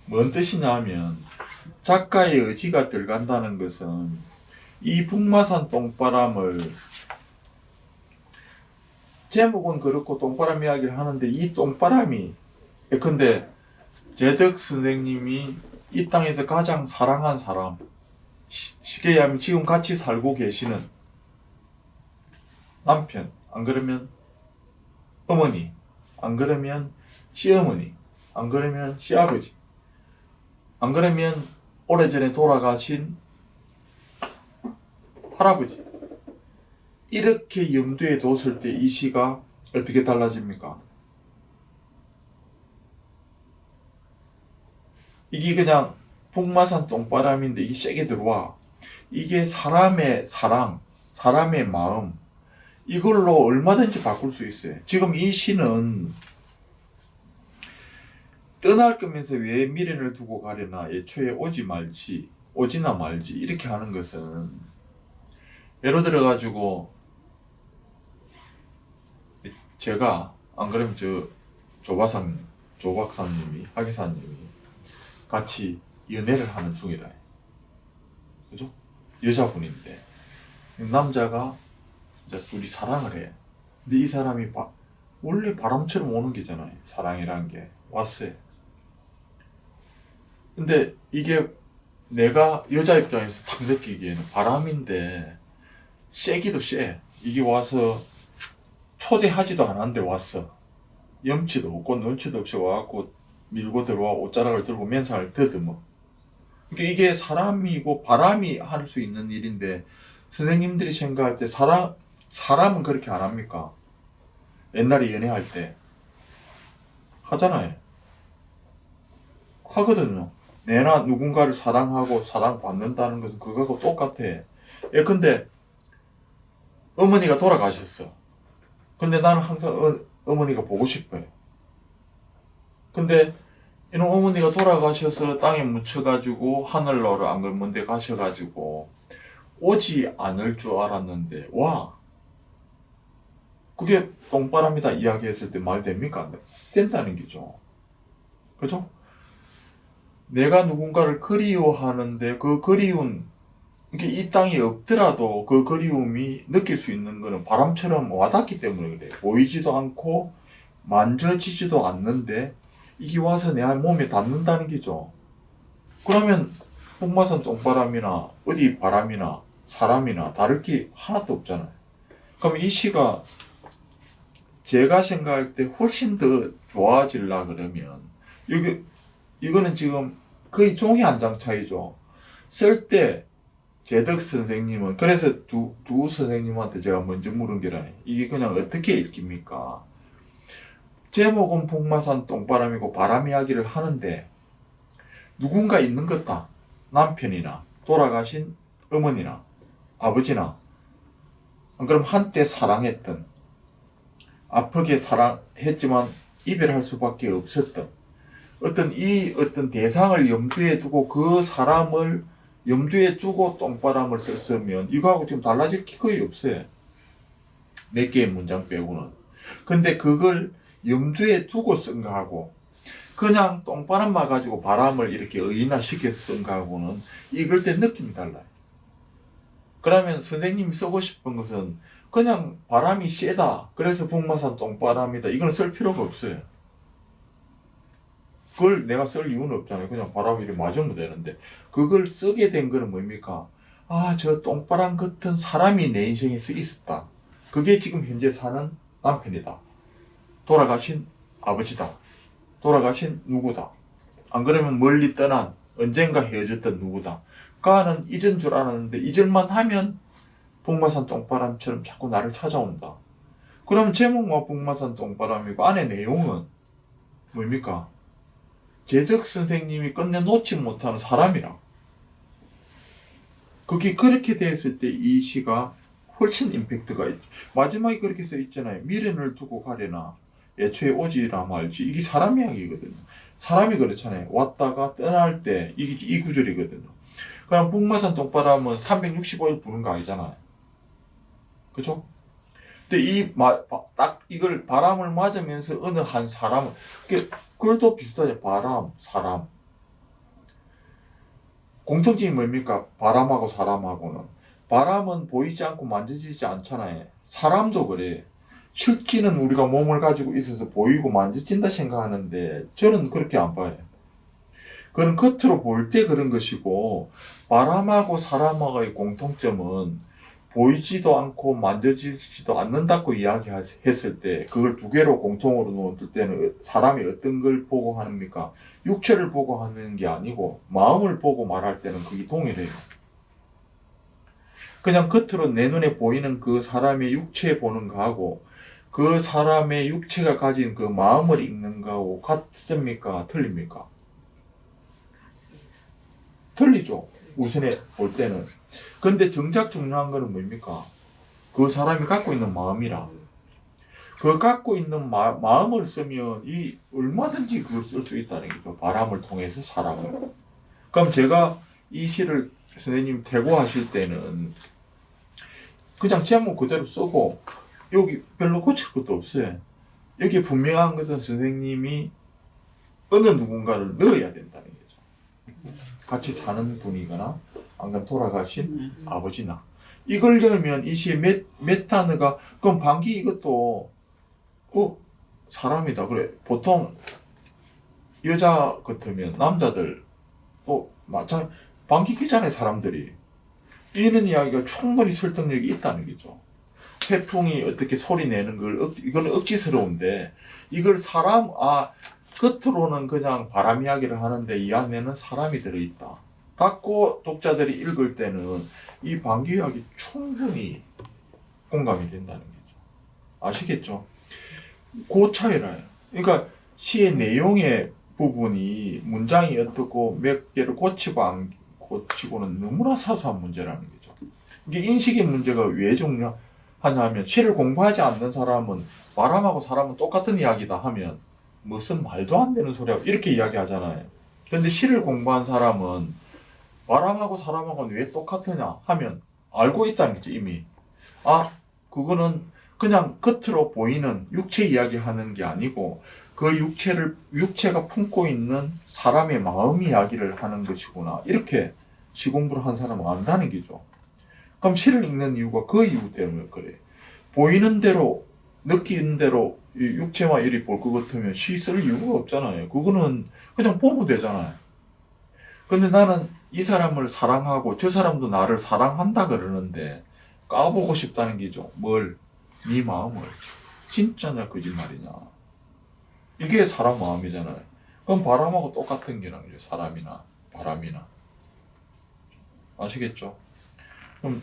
뭔 뜻이냐 하면 작가의 의지가 들어간다는 것은 이 풍마산 똥바람을 제목은 그렇고 똥바람 이야기를 하는데 이 똥바람이 근데 제덕 선생님이 이 땅에서 가장 사랑한 사람 쉽게 얘기하면 지금 같이 살고 계시는 남편 안 그러면 어머니, 안 그러면 시어머니, 안 그러면 시아버지, 안 그러면 오래전에 돌아가신 할아버지. 이렇게 염두에 뒀을 때 이 시가 어떻게 달라집니까? 이게 그냥 풍마산 똥바람인데 이게 세게 들어와. 이게 사람의 사랑, 사람의 마음, 이걸로 얼마든지 바꿀 수 있어요. 지금 이 시는 떠날 거면서 왜 미련을 두고 가려나 애초에 오지나 말지 이렇게 하는 것은 예를 들어 가지고 제가 안 그러면 조 박사님이 하기사님이 같이 연애를 하는 중이라 그죠? 여자분인데 남자가 이제 둘이 사랑을 해. 근데 이 사람이 원래 바람처럼 오는 게잖아요. 사랑이란 게 왔어요. 근데 이게 내가 여자 입장에서 딱 느끼기에는 바람인데 세기도 세. 이게 와서 초대하지도 않았는데 왔어. 염치도 없고 눈치도 없이 와갖고 밀고 들어와 옷자락을 들고 맨살을 더듬어. 그러니까 이게 사람이고 바람이 할 수 있는 일인데 선생님들이 생각할 때 사람은 그렇게 안 합니까? 옛날에 연애할 때 하잖아요. 하거든요. 내가 누군가를 사랑하고 사랑받는다는 것은 그거하고 똑같아. 근데 어머니가 돌아가셨어. 근데 나는 항상 어머니가 보고 싶어요. 근데 이놈 어머니가 돌아가셔서 땅에 묻혀가지고 하늘로를 안 그러면 데 가셔가지고 오지 않을 줄 알았는데 와. 그게 똥바람이다 이야기했을 때 말 됩니까? 안 된다는 거죠. 그죠? 내가 누군가를 그리워하는데 그 그리움, 이 땅에 없더라도 그 그리움이 느낄 수 있는 거는 바람처럼 와닿기 때문에 그래. 보이지도 않고 만져지지도 않는데 이게 와서 내 몸에 닿는다는 거죠. 그러면 풍마산 똥바람이나 어디 바람이나 사람이나 다를 게 하나도 없잖아요. 그럼 이 시가 제가 생각할 때 훨씬 더 좋아지려 그러면 이거는 지금 거의 종이 한 장 차이죠. 쓸 때 제덕 선생님은 그래서 두 선생님한테 제가 먼저 물은 게라니 이게 그냥 어떻게 읽힙니까? 제목은 북마산 똥바람이고 바람 이야기를 하는데 누군가 있는 것다. 남편이나 돌아가신 어머니나 아버지나 그럼 한때 사랑했던 아프게 사랑했지만 이별할 수밖에 없었던 어떤 대상을 염두에 두고 그 사람을 염두에 두고 똥바람을 썼으면 이거하고 지금 달라질 게 거의 없어요. 몇 개의 문장 빼고는. 근데 그걸 염두에 두고 쓴 거하고 그냥 똥바람만 가지고 바람을 이렇게 의인화시켜서 쓴 거하고는 읽을 때 느낌이 달라요. 그러면 선생님이 쓰고 싶은 것은 그냥 바람이 세다. 그래서 북마산 똥바람이다. 이건 쓸 필요가 없어요. 그걸 내가 쓸 이유는 없잖아요. 그냥 바람이 이렇게 맞으면 되는데 그걸 쓰게 된 거는 뭡니까? 아, 저 똥바람 같은 사람이 내 인생에 있었다. 그게 지금 현재 사는 남편이다. 돌아가신 아버지다. 돌아가신 누구다. 안 그러면 멀리 떠난 언젠가 헤어졌던 누구다. 가는 잊은 줄 알았는데 잊을만 하면 북마산 똥바람처럼 자꾸 나를 찾아온다. 그럼 제목만 북마산 똥바람이고 안에 내용은 뭡니까? 재석 선생님이 끝내 놓지 못하는 사람이라. 그게 그렇게 됐을 때 이 시가 훨씬 임팩트가 있죠. 마지막에 그렇게 써 있잖아요. 미련을 두고 가려나 애초에 오지라 말지. 이게 사람 이야기거든요. 사람이 그렇잖아요. 왔다가 떠날 때 이 구절이거든요. 그럼 북마산 똥바람은 365일 부는 거 아니잖아요. 그죠? 근데 딱 이걸 바람을 맞으면서 어느 한 사람은 그걸도 비슷하죠. 바람, 사람. 공통점이 뭡니까? 바람하고 사람하고는. 바람은 보이지 않고 만져지지 않잖아요. 사람도 그래. 실기는 우리가 몸을 가지고 있어서 보이고 만져진다 생각하는데 저는 그렇게 안 봐요. 그건 겉으로 볼 때 그런 것이고 바람하고 사람하고의 공통점은 보이지도 않고 만져지지도 않는다고 이야기했을 때 그걸 두 개로 공통으로 놓을 때는 사람이 어떤 걸 보고 합니까? 육체를 보고 하는 게 아니고 마음을 보고 말할 때는 그게 동일해요. 그냥 겉으로 내 눈에 보이는 그 사람의 육체 보는 거하고 그 사람의 육체가 가진 그 마음을 읽는 거하고 같습니까? 틀립니까? 같습니다. 틀리죠. 우선에 볼 때는. 근데 정작 중요한 거는 뭡니까? 그 사람이 갖고 있는 마음이라. 그 갖고 있는 마음을 쓰면 얼마든지 그걸 쓸 수 있다는 거죠. 바람을 통해서 사람을. 그럼 제가 이 시를 선생님 태고하실 때는 그냥 제목 그대로 쓰고 여기 별로 고칠 것도 없어요. 여기 분명한 것은 선생님이 어느 누군가를 넣어야 된다는 거죠. 같이 사는 분이거나 안 돌아가신 아버지나 이걸 넣으면 이 시의 메타너가 그럼 방귀 이것도 사람이다. 그래 보통 여자 같으면 남자들 또 마찬가지 방귀 끼잖아요. 사람들이 이런 이야기가 충분히 설득력이 있다는 거죠. 태풍이 어떻게 소리 내는 걸 이거는 억지스러운데 이걸 겉으로는 그냥 바람 이야기를 하는데 이 안에는 사람이 들어있다. 갖고 독자들이 읽을 때는 이 방귀 이야기 충분히 공감이 된다는 거죠. 아시겠죠? 그 차이라요. 그러니까 시의 내용의 부분이 문장이 어떻고 몇 개를 고치고 안 고치고는 너무나 사소한 문제라는 거죠. 이게 인식의 문제가 왜 중요하냐면 시를 공부하지 않는 사람은 바람하고 사람은 똑같은 이야기다 하면 무슨 말도 안 되는 소리야 이렇게 이야기하잖아요. 그런데 시를 공부한 사람은 바람하고 사람하고는 왜 똑같으냐 하면 알고 있다는 거죠. 이미. 그거는 그냥 겉으로 보이는 육체 이야기하는 게 아니고 그 육체가 품고 있는 사람의 마음 이야기를 하는 것이구나. 이렇게 시 공부를 한 사람은 안다는 거죠. 그럼 시를 읽는 이유가 그 이유 때문에 그래. 보이는 대로 느끼는 대로 육체만 이리 볼 것 같으면 시 쓸 이유가 없잖아요. 그거는 그냥 보면 되잖아요. 근데 나는 이 사람을 사랑하고 저 사람도 나를 사랑한다 그러는데 까보고 싶다는 게죠. 뭘? 네 마음을. 진짜냐 거짓말이냐. 이게 사람 마음이잖아요. 그럼 바람하고 똑같은 게라는 거죠. 사람이나 바람이나. 아시겠죠? 그럼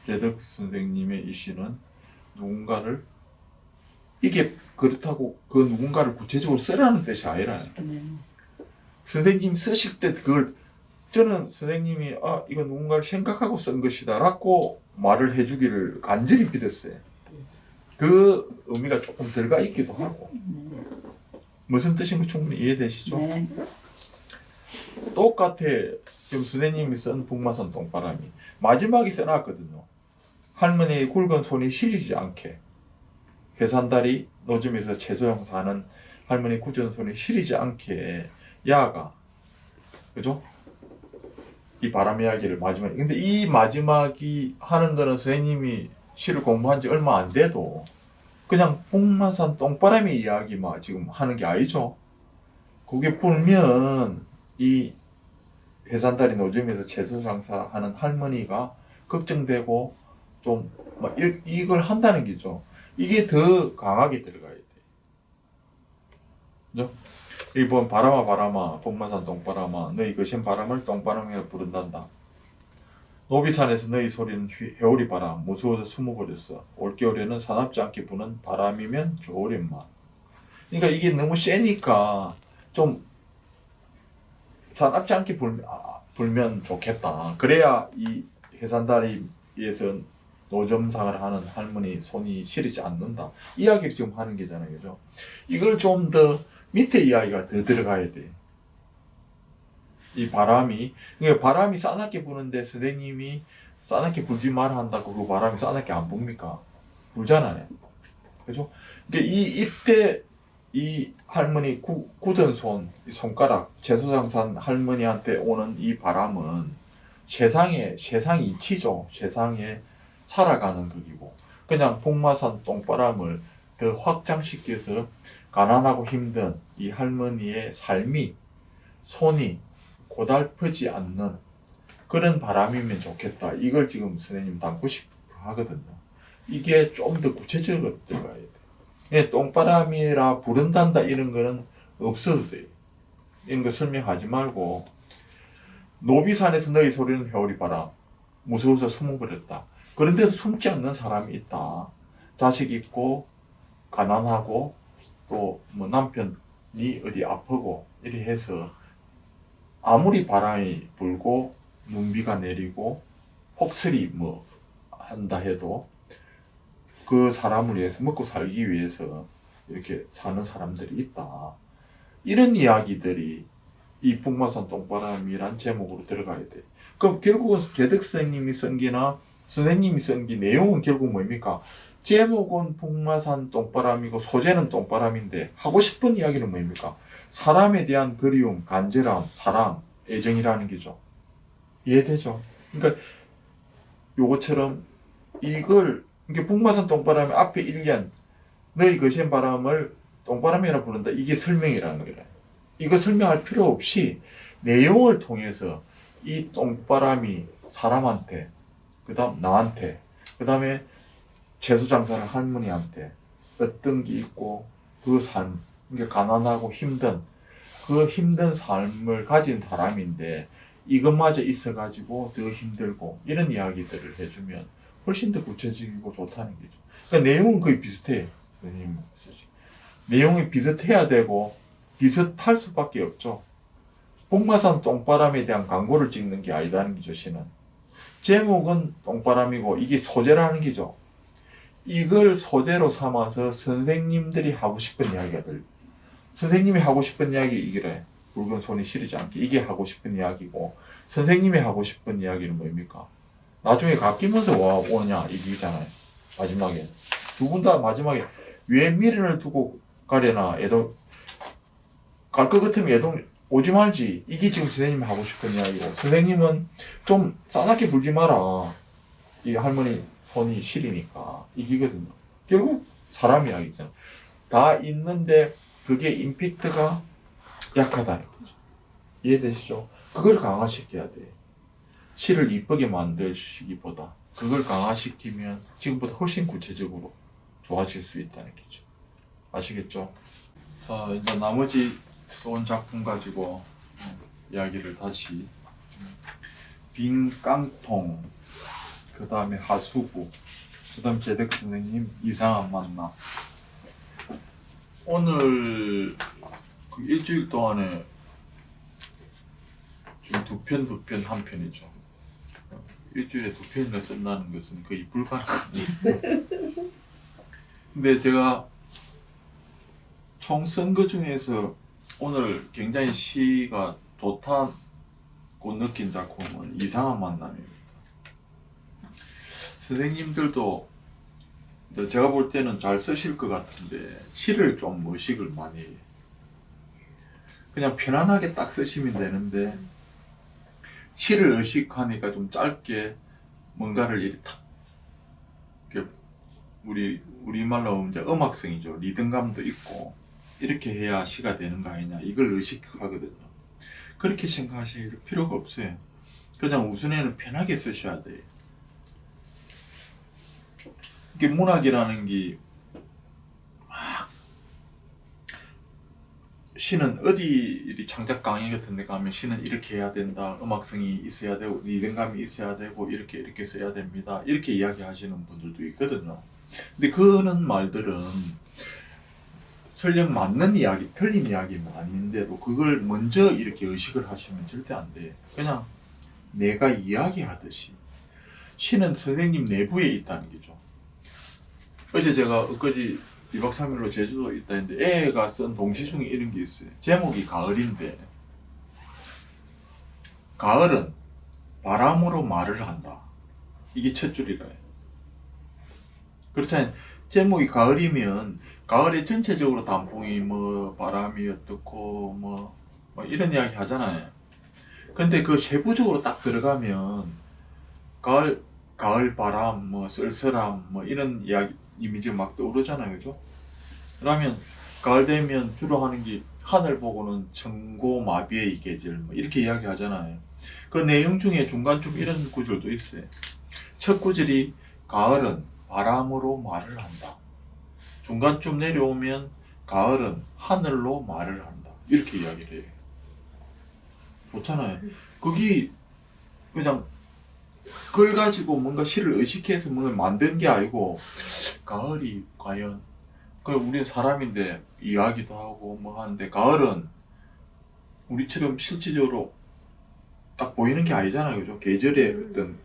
재덕 선생님의 이 시는 누군가를 이게 그렇다고 그 누군가를 구체적으로 쓰라는 뜻이 아니라 네. 선생님 쓰실 때 그걸 저는 선생님이 이거 누군가를 생각하고 쓴 것이다 라고 말을 해주기를 간절히 빌었어요. 그 의미가 조금 들어가 있기도 하고 무슨 뜻인지 충분히 이해되시죠? 네. 똑같아. 지금 선생님이 쓴 북마산 똥바람이 마지막에 써놨거든요. 할머니의 굵은 손이 시리지 않게 회산다리 노점에서 채소장사하는 할머니 굳은 손이 시리지 않게 야가 그죠? 이 바람 이야기를 마지막에 근데 이 마지막이 하는 거는 선생님이 시를 공부한 지 얼마 안 돼도 그냥 북마산 똥바람의 이야기만 지금 하는 게 아니죠. 그게 보면 이 회산다리 노점에서 채소 장사하는 할머니가 걱정되고 좀 막 이걸 한다는 게죠. 이게 더 강하게 들어가야 돼. 그죠? 이번 바람아 바람아 북마산 똥바람아 너희 거센 바람을 똥바람이라 부른단다. 노비산에서 너희 소리는 회오리 바람 무서워서 숨어버렸어. 올겨울에는 사납지 않게 부는 바람이면 좋으련만. 그러니까 이게 너무 세니까 좀 사납지 않게 불면 좋겠다. 그래야 이 해산다리에서 노점상을 하는 할머니 손이 시리지 않는다. 이야기를 지금 하는 게잖아요. 그죠? 이걸 좀 더 밑에 이야기가 더 들어가야 돼. 이 바람이, 그러니까 바람이 싸납게 부는데 선생님이 싸납게 불지 마라 한다고 그 바람이 싸납게 안 붑니까? 불잖아요. 그죠? 그러니까 이때 이 할머니 굳은 손가락, 채소장산 할머니한테 오는 이 바람은 세상 이치죠. 세상에 살아가는 거기고. 그냥 북마산 똥바람을 더 확장시켜서 가난하고 힘든 이 할머니의 삶이 손이 고달프지 않는 그런 바람이면 좋겠다. 이걸 지금 선생님 담고 싶어 하거든요. 이게 좀 더 구체적으로 들어가야 돼. 예, 똥바람이라 부른단다 이런 거는 없어도 돼요. 이런 거 설명하지 말고 노비산에서 너희 소리는 회오리 바람 무서워서 숨어버렸다. 그런데도 숨지 않는 사람이 있다. 자식 있고 가난하고 또 뭐 남편이 어디 아프고 이래 해서 아무리 바람이 불고 눈비가 내리고 폭설이 뭐 한다 해도 그 사람을 위해서 먹고 살기 위해서 이렇게 사는 사람들이 있다. 이런 이야기들이 이 북마산 똥바람이란 제목으로 들어가야 돼. 그럼 결국은 개덕 선생님이 쓴 게나 선생님이 쓴 게 내용은 결국 뭡니까? 제목은 북마산 똥바람이고 소재는 똥바람인데 하고 싶은 이야기는 뭡니까? 사람에 대한 그리움, 간절함, 사랑, 애정이라는 게죠. 이해되죠? 그러니까 요것처럼 이걸 이게 북마산 똥바람이 앞에 1년 너희 거센 바람을 똥바람이라 부른다. 이게 설명이라는 거래. 이거 설명할 필요 없이 내용을 통해서 이 똥바람이 사람한테 그다음 나한테 그다음에 채소 장사를 할머니한테 어떤 게 있고 그 삶, 그러니까 가난하고 힘든 그 힘든 삶을 가진 사람인데 이것마저 있어가지고 더 힘들고 이런 이야기들을 해주면 훨씬 더 구체적이고 좋다는 거죠. 그러니까 내용은 거의 비슷해요. 선생님 내용이 비슷해야 되고 비슷할 수밖에 없죠. 북마산 똥바람에 대한 광고를 찍는 게 아니다는 거죠. 시는 제목은 똥바람이고 이게 소재라는 거죠. 이걸 소재로 삼아서 선생님들이 하고 싶은 이야기들, 선생님이 하고 싶은 이야기 이거래. 굵은 손이 시리지 않게 이게 하고 싶은 이야기고 선생님이 하고 싶은 이야기는 뭡니까? 나중에 갓기면서 오느냐 이기잖아요. 마지막에 두 분 다 마지막에 왜 미련을 두고 가려나 애도 갈 것 같으면 애도 오지 말지. 이게 지금 선생님이 하고 싶은 이야기고 선생님은 좀 싸납게 불지 마라. 이 할머니 손이 시리니까 이기거든요. 결국 사람 이야기잖아. 다 있는데 그게 임팩트가 약하다는 거죠. 이해되시죠? 그걸 강화시켜야 돼. 시를 이쁘게 만드시기보다 그걸 강화시키면 지금보다 훨씬 구체적으로 좋아질 수 있다는 거죠. 아시겠죠? 자, 이제 나머지 써온 작품 가지고 이야기를 다시 빈 깡통, 그 다음에 하수구, 그 다음 제덕 선생님 이상한 만남, 오늘 그 일주일 동안에 지금 두 편, 한 편이죠. 일주일에 2편이나 쓴다는 것은 거의 불가능한 일이고. 근데 제가 총 쓴 것 중에서 오늘 굉장히 시가 좋다고 느낀 작품은 이상한 만남입니다. 선생님들도 제가 볼 때는 잘 쓰실 것 같은데 시를 좀 의식을 많이 해요. 그냥 편안하게 딱 쓰시면 되는데 시를 의식하니까 좀 짧게 뭔가를 이렇게 탁 우리말로 이제 음악성이죠. 리듬감도 있고 이렇게 해야 시가 되는 거 아니냐 이걸 의식하거든요. 그렇게 생각하실 필요가 없어요. 그냥 우선에는 편하게 쓰셔야 돼요. 이게 문학이라는 게 막 시는 어디 창작 강의 같은 데 가면 시는 이렇게 해야 된다. 음악성이 있어야 되고 리듬감이 있어야 되고 이렇게 써야 됩니다. 이렇게 이야기하시는 분들도 있거든요. 근데 그런 말들은 설령 맞는 이야기, 틀린 이야기는 아닌데도 그걸 먼저 이렇게 의식을 하시면 절대 안 돼요. 그냥 내가 이야기하듯이 시는 선생님 내부에 있다는 거죠. 어제 제가 엊그제 2박 3일로 제주도에 있다 했는데 애가 쓴 동시 중에 이런 게 있어요. 제목이 가을인데 가을은 바람으로 말을 한다. 이게 첫 줄이래요. 그렇잖아요. 제목이 가을이면 가을에 전체적으로 단풍이 뭐 바람이 어떻고 뭐 이런 이야기 하잖아요. 근데 그 세부적으로 딱 들어가면 가을 바람 뭐 쓸쓸함 뭐 이런 이야기 이미지가 막 떠오르잖아요. 그죠? 그러면 가을 되면 주로 하는 게 하늘 보고는 천고마비의 계절 뭐 이렇게 이야기 하잖아요. 그 내용 중에 중간쯤 이런 구절도 있어요. 첫 구절이 가을은 바람으로 말을 한다. 중간쯤 내려오면 가을은 하늘로 말을 한다. 이렇게 이야기를 해요. 좋잖아요. 그게 그냥 그걸 가지고 뭔가 시를 의식해서 뭔가 만든 게 아니고 가을이 과연 우리는 사람인데 이야기도 하고 뭐 하는데 가을은 우리처럼 실질적으로 딱 보이는 게 아니잖아요. 그죠? 계절의 어떤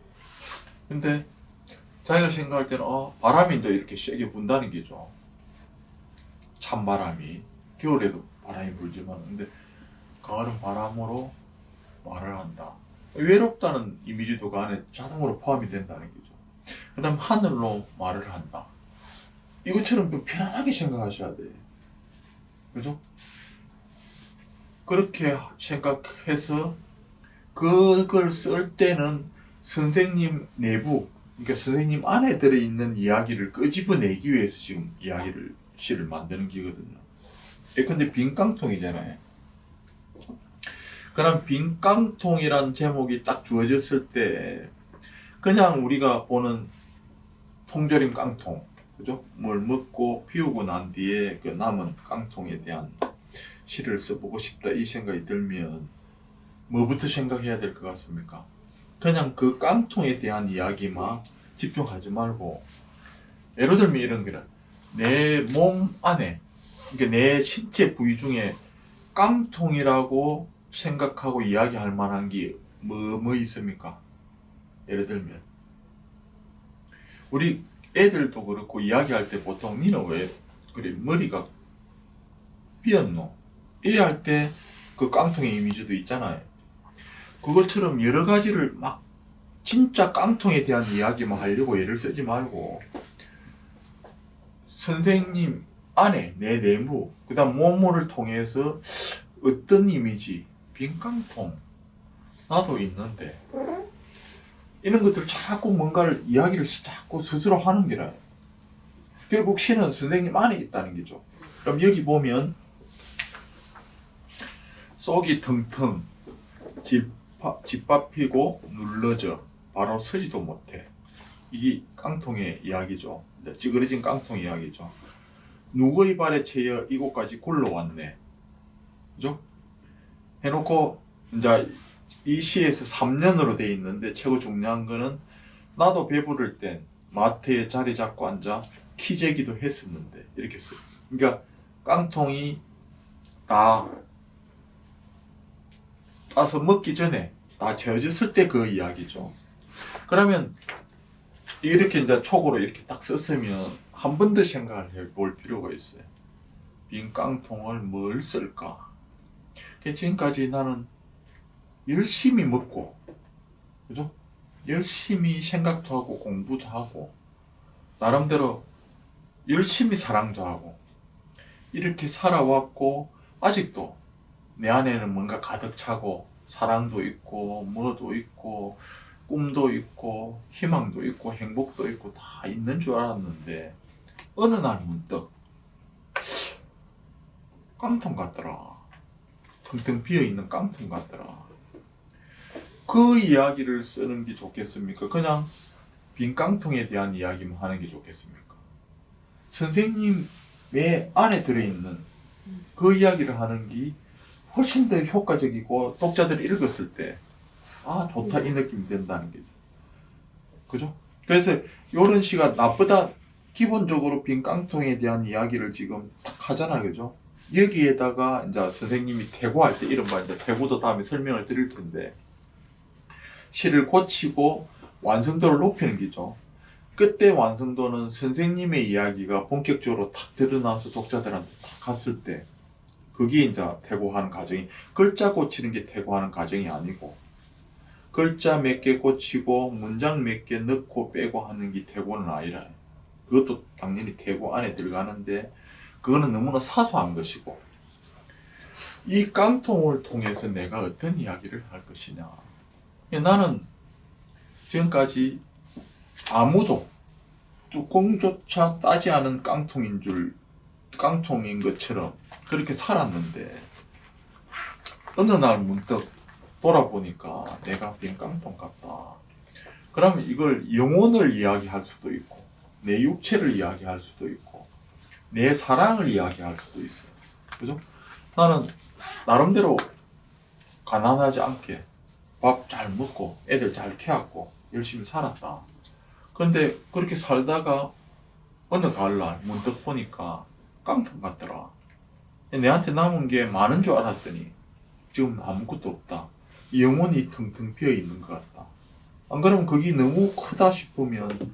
근데 자기가 생각할 때는 바람이 이제 이렇게 세게 분다는 게죠. 찬바람이 겨울에도 바람이 불지만 근데 가을은 바람으로 말을 한다. 외롭다는 이미지도 그 안에 자동으로 포함이 된다는 거죠. 그 다음 하늘로 말을 한다. 이것처럼 좀 편안하게 생각하셔야 돼요. 그죠? 그렇게 생각해서 그걸 쓸 때는 선생님 내부, 그러니까 선생님 안에 들어있는 이야기를 끄집어내기 위해서 지금 시를 만드는 기거든요. 근데 빈 깡통이잖아요. 그럼 빈 깡통이란 제목이 딱 주어졌을 때 그냥 우리가 보는 통조림 깡통, 그죠? 뭘 먹고 피우고 난 뒤에 그 남은 깡통에 대한 시를 써보고 싶다 이 생각이 들면 뭐부터 생각해야 될 것 같습니까? 그냥 그 깡통에 대한 이야기만 집중하지 말고 예를 들면 이런 거라 내 몸 안에 그러니까 내 신체 부위 중에 깡통이라고 생각하고 이야기할 만한 게 뭐 있습니까? 예를 들면 우리 애들도 그렇고 이야기할 때 보통 니는 왜 그래 머리가 삐었노? 이래 할 때 그 깡통의 이미지도 있잖아요. 그것처럼 여러 가지를 막 진짜 깡통에 대한 이야기만 하려고 예를 쓰지 말고 선생님 안에 내 내부 그 다음 몸을 통해서 어떤 이미지 빈 깡통 나도 있는데 이런 것들 자꾸 뭔가를 이야기를 자꾸 스스로 하는 게라요. 결국 시는 선생님 안에 있다는 거죠. 그럼 여기 보면 속이 텅텅 짓밟히고 눌러져 바로 서지도 못해. 이게 깡통의 이야기죠. 찌그러진 깡통 이야기죠. 누구의 발에 채여 이곳까지 굴러왔네. 그죠? 해놓고 이제 이 시에서 3년으로 돼 있는데 최고 중요한 거는 나도 배부를 땐 마트에 자리 잡고 앉아 키재기도 했었는데 이렇게 써요. 그러니까 깡통이 다 따서 먹기 전에 다 재워졌을 때 그 이야기죠. 그러면 이렇게 이제 촉으로 이렇게 딱 썼으면 한 번 더 생각을 해볼 필요가 있어요. 빈 깡통을 뭘 쓸까? 지금까지 나는 열심히 먹고, 그죠? 열심히 생각도 하고 공부도 하고 나름대로 열심히 사랑도 하고 이렇게 살아왔고 아직도 내 안에는 뭔가 가득 차고 사랑도 있고 뭐도 있고 꿈도 있고 희망도 있고 행복도 있고 다 있는 줄 알았는데 어느 날 문득 깡통 같더라. 텅텅 비어있는 깡통 같더라. 그 이야기를 쓰는 게 좋겠습니까? 그냥 빈 깡통에 대한 이야기만 하는 게 좋겠습니까? 선생님의 안에 들어있는 그 이야기를 하는 게 훨씬 더 효과적이고 독자들이 읽었을 때 아 좋다 이 느낌이 든다는 거죠. 그죠? 그래서 이런 시가 나보다 기본적으로 빈 깡통에 대한 이야기를 지금 딱 하잖아, 그죠? 여기에다가 이제 선생님이 퇴고할 때 이른바 이제 퇴고도 다음에 설명을 드릴 텐데 시를 고치고 완성도를 높이는 거죠. 그때 완성도는 선생님의 이야기가 본격적으로 탁 드러나서 독자들한테 탁 갔을 때 그게 이제 퇴고하는 과정이 글자 고치는 게 퇴고하는 과정이 아니고 글자 몇 개 고치고 문장 몇 개 넣고 빼고 하는 게 퇴고는 아니라 그것도 당연히 퇴고 안에 들어가는데 그거는 너무나 사소한 것이고 이 깡통을 통해서 내가 어떤 이야기를 할 것이냐. 나는 지금까지 아무도 뚜껑조차 따지 않은 깡통인 것처럼 그렇게 살았는데 어느 날 문득 돌아보니까 내가 빈 깡통 같다. 그러면 이걸 영혼을 이야기할 수도 있고 내 육체를 이야기할 수도 있고 내 사랑을 이야기할 수도 있어요. 그죠? 나는 나름대로 가난하지 않게 밥 잘 먹고 애들 잘 키웠고 열심히 살았다. 그런데 그렇게 살다가 어느 가을날 문득 보니까 깡통 같더라. 내한테 남은 게 많은 줄 알았더니 지금 아무것도 없다. 영혼이 텅텅 비어 있는 것 같다. 안 그러면 그게 너무 크다 싶으면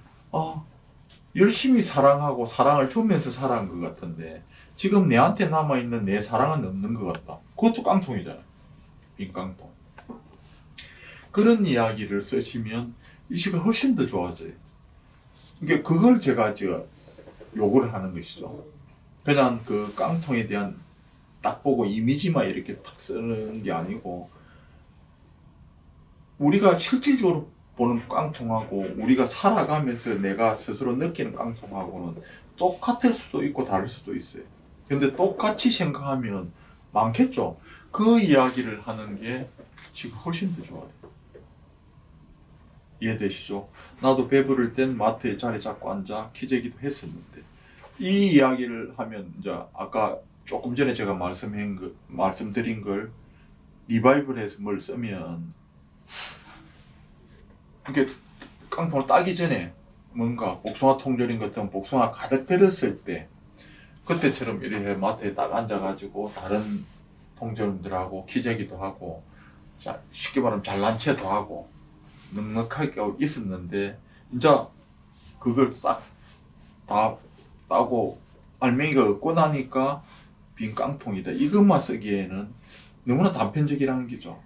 열심히 사랑하고 사랑을 주면서 살아간 것 같은데 지금 내한테 남아있는 내 사랑은 없는 것 같다. 그것도 깡통이잖아요. 빈 깡통. 그런 이야기를 쓰시면 이 시가 훨씬 더 좋아져요. 그러니까 그걸 제가 요구를 하는 것이죠. 그냥 그 깡통에 대한 딱 보고 이미지만 이렇게 탁 쓰는 게 아니고 우리가 실질적으로 보는 깡통하고 우리가 살아가면서 내가 스스로 느끼는 깡통하고는 똑같을 수도 있고 다를 수도 있어요. 근데 똑같이 생각하면 많겠죠. 그 이야기를 하는 게 지금 훨씬 더 좋아요. 이해되시죠? 나도 배부를 땐 마트에 자리 잡고 앉아 기재기도 했었는데 이 이야기를 하면 이제 아까 조금 전에 제가 말씀드린 걸 리바이벌해서 뭘 쓰면 이렇게 깡통을 따기 전에 뭔가 복숭아 통조림 같은 복숭아 가득 들었을 때 그때처럼 이렇게 마트에 딱 앉아가지고 다른 통조림들하고 기재기도 하고 쉽게 말하면 잘난 체도 하고 넉넉하게 있었는데 이제 그걸 싹 다 따고 알맹이가 없고 나니까 빈 깡통이다. 이것만 쓰기에는 너무나 단편적이라는 거죠.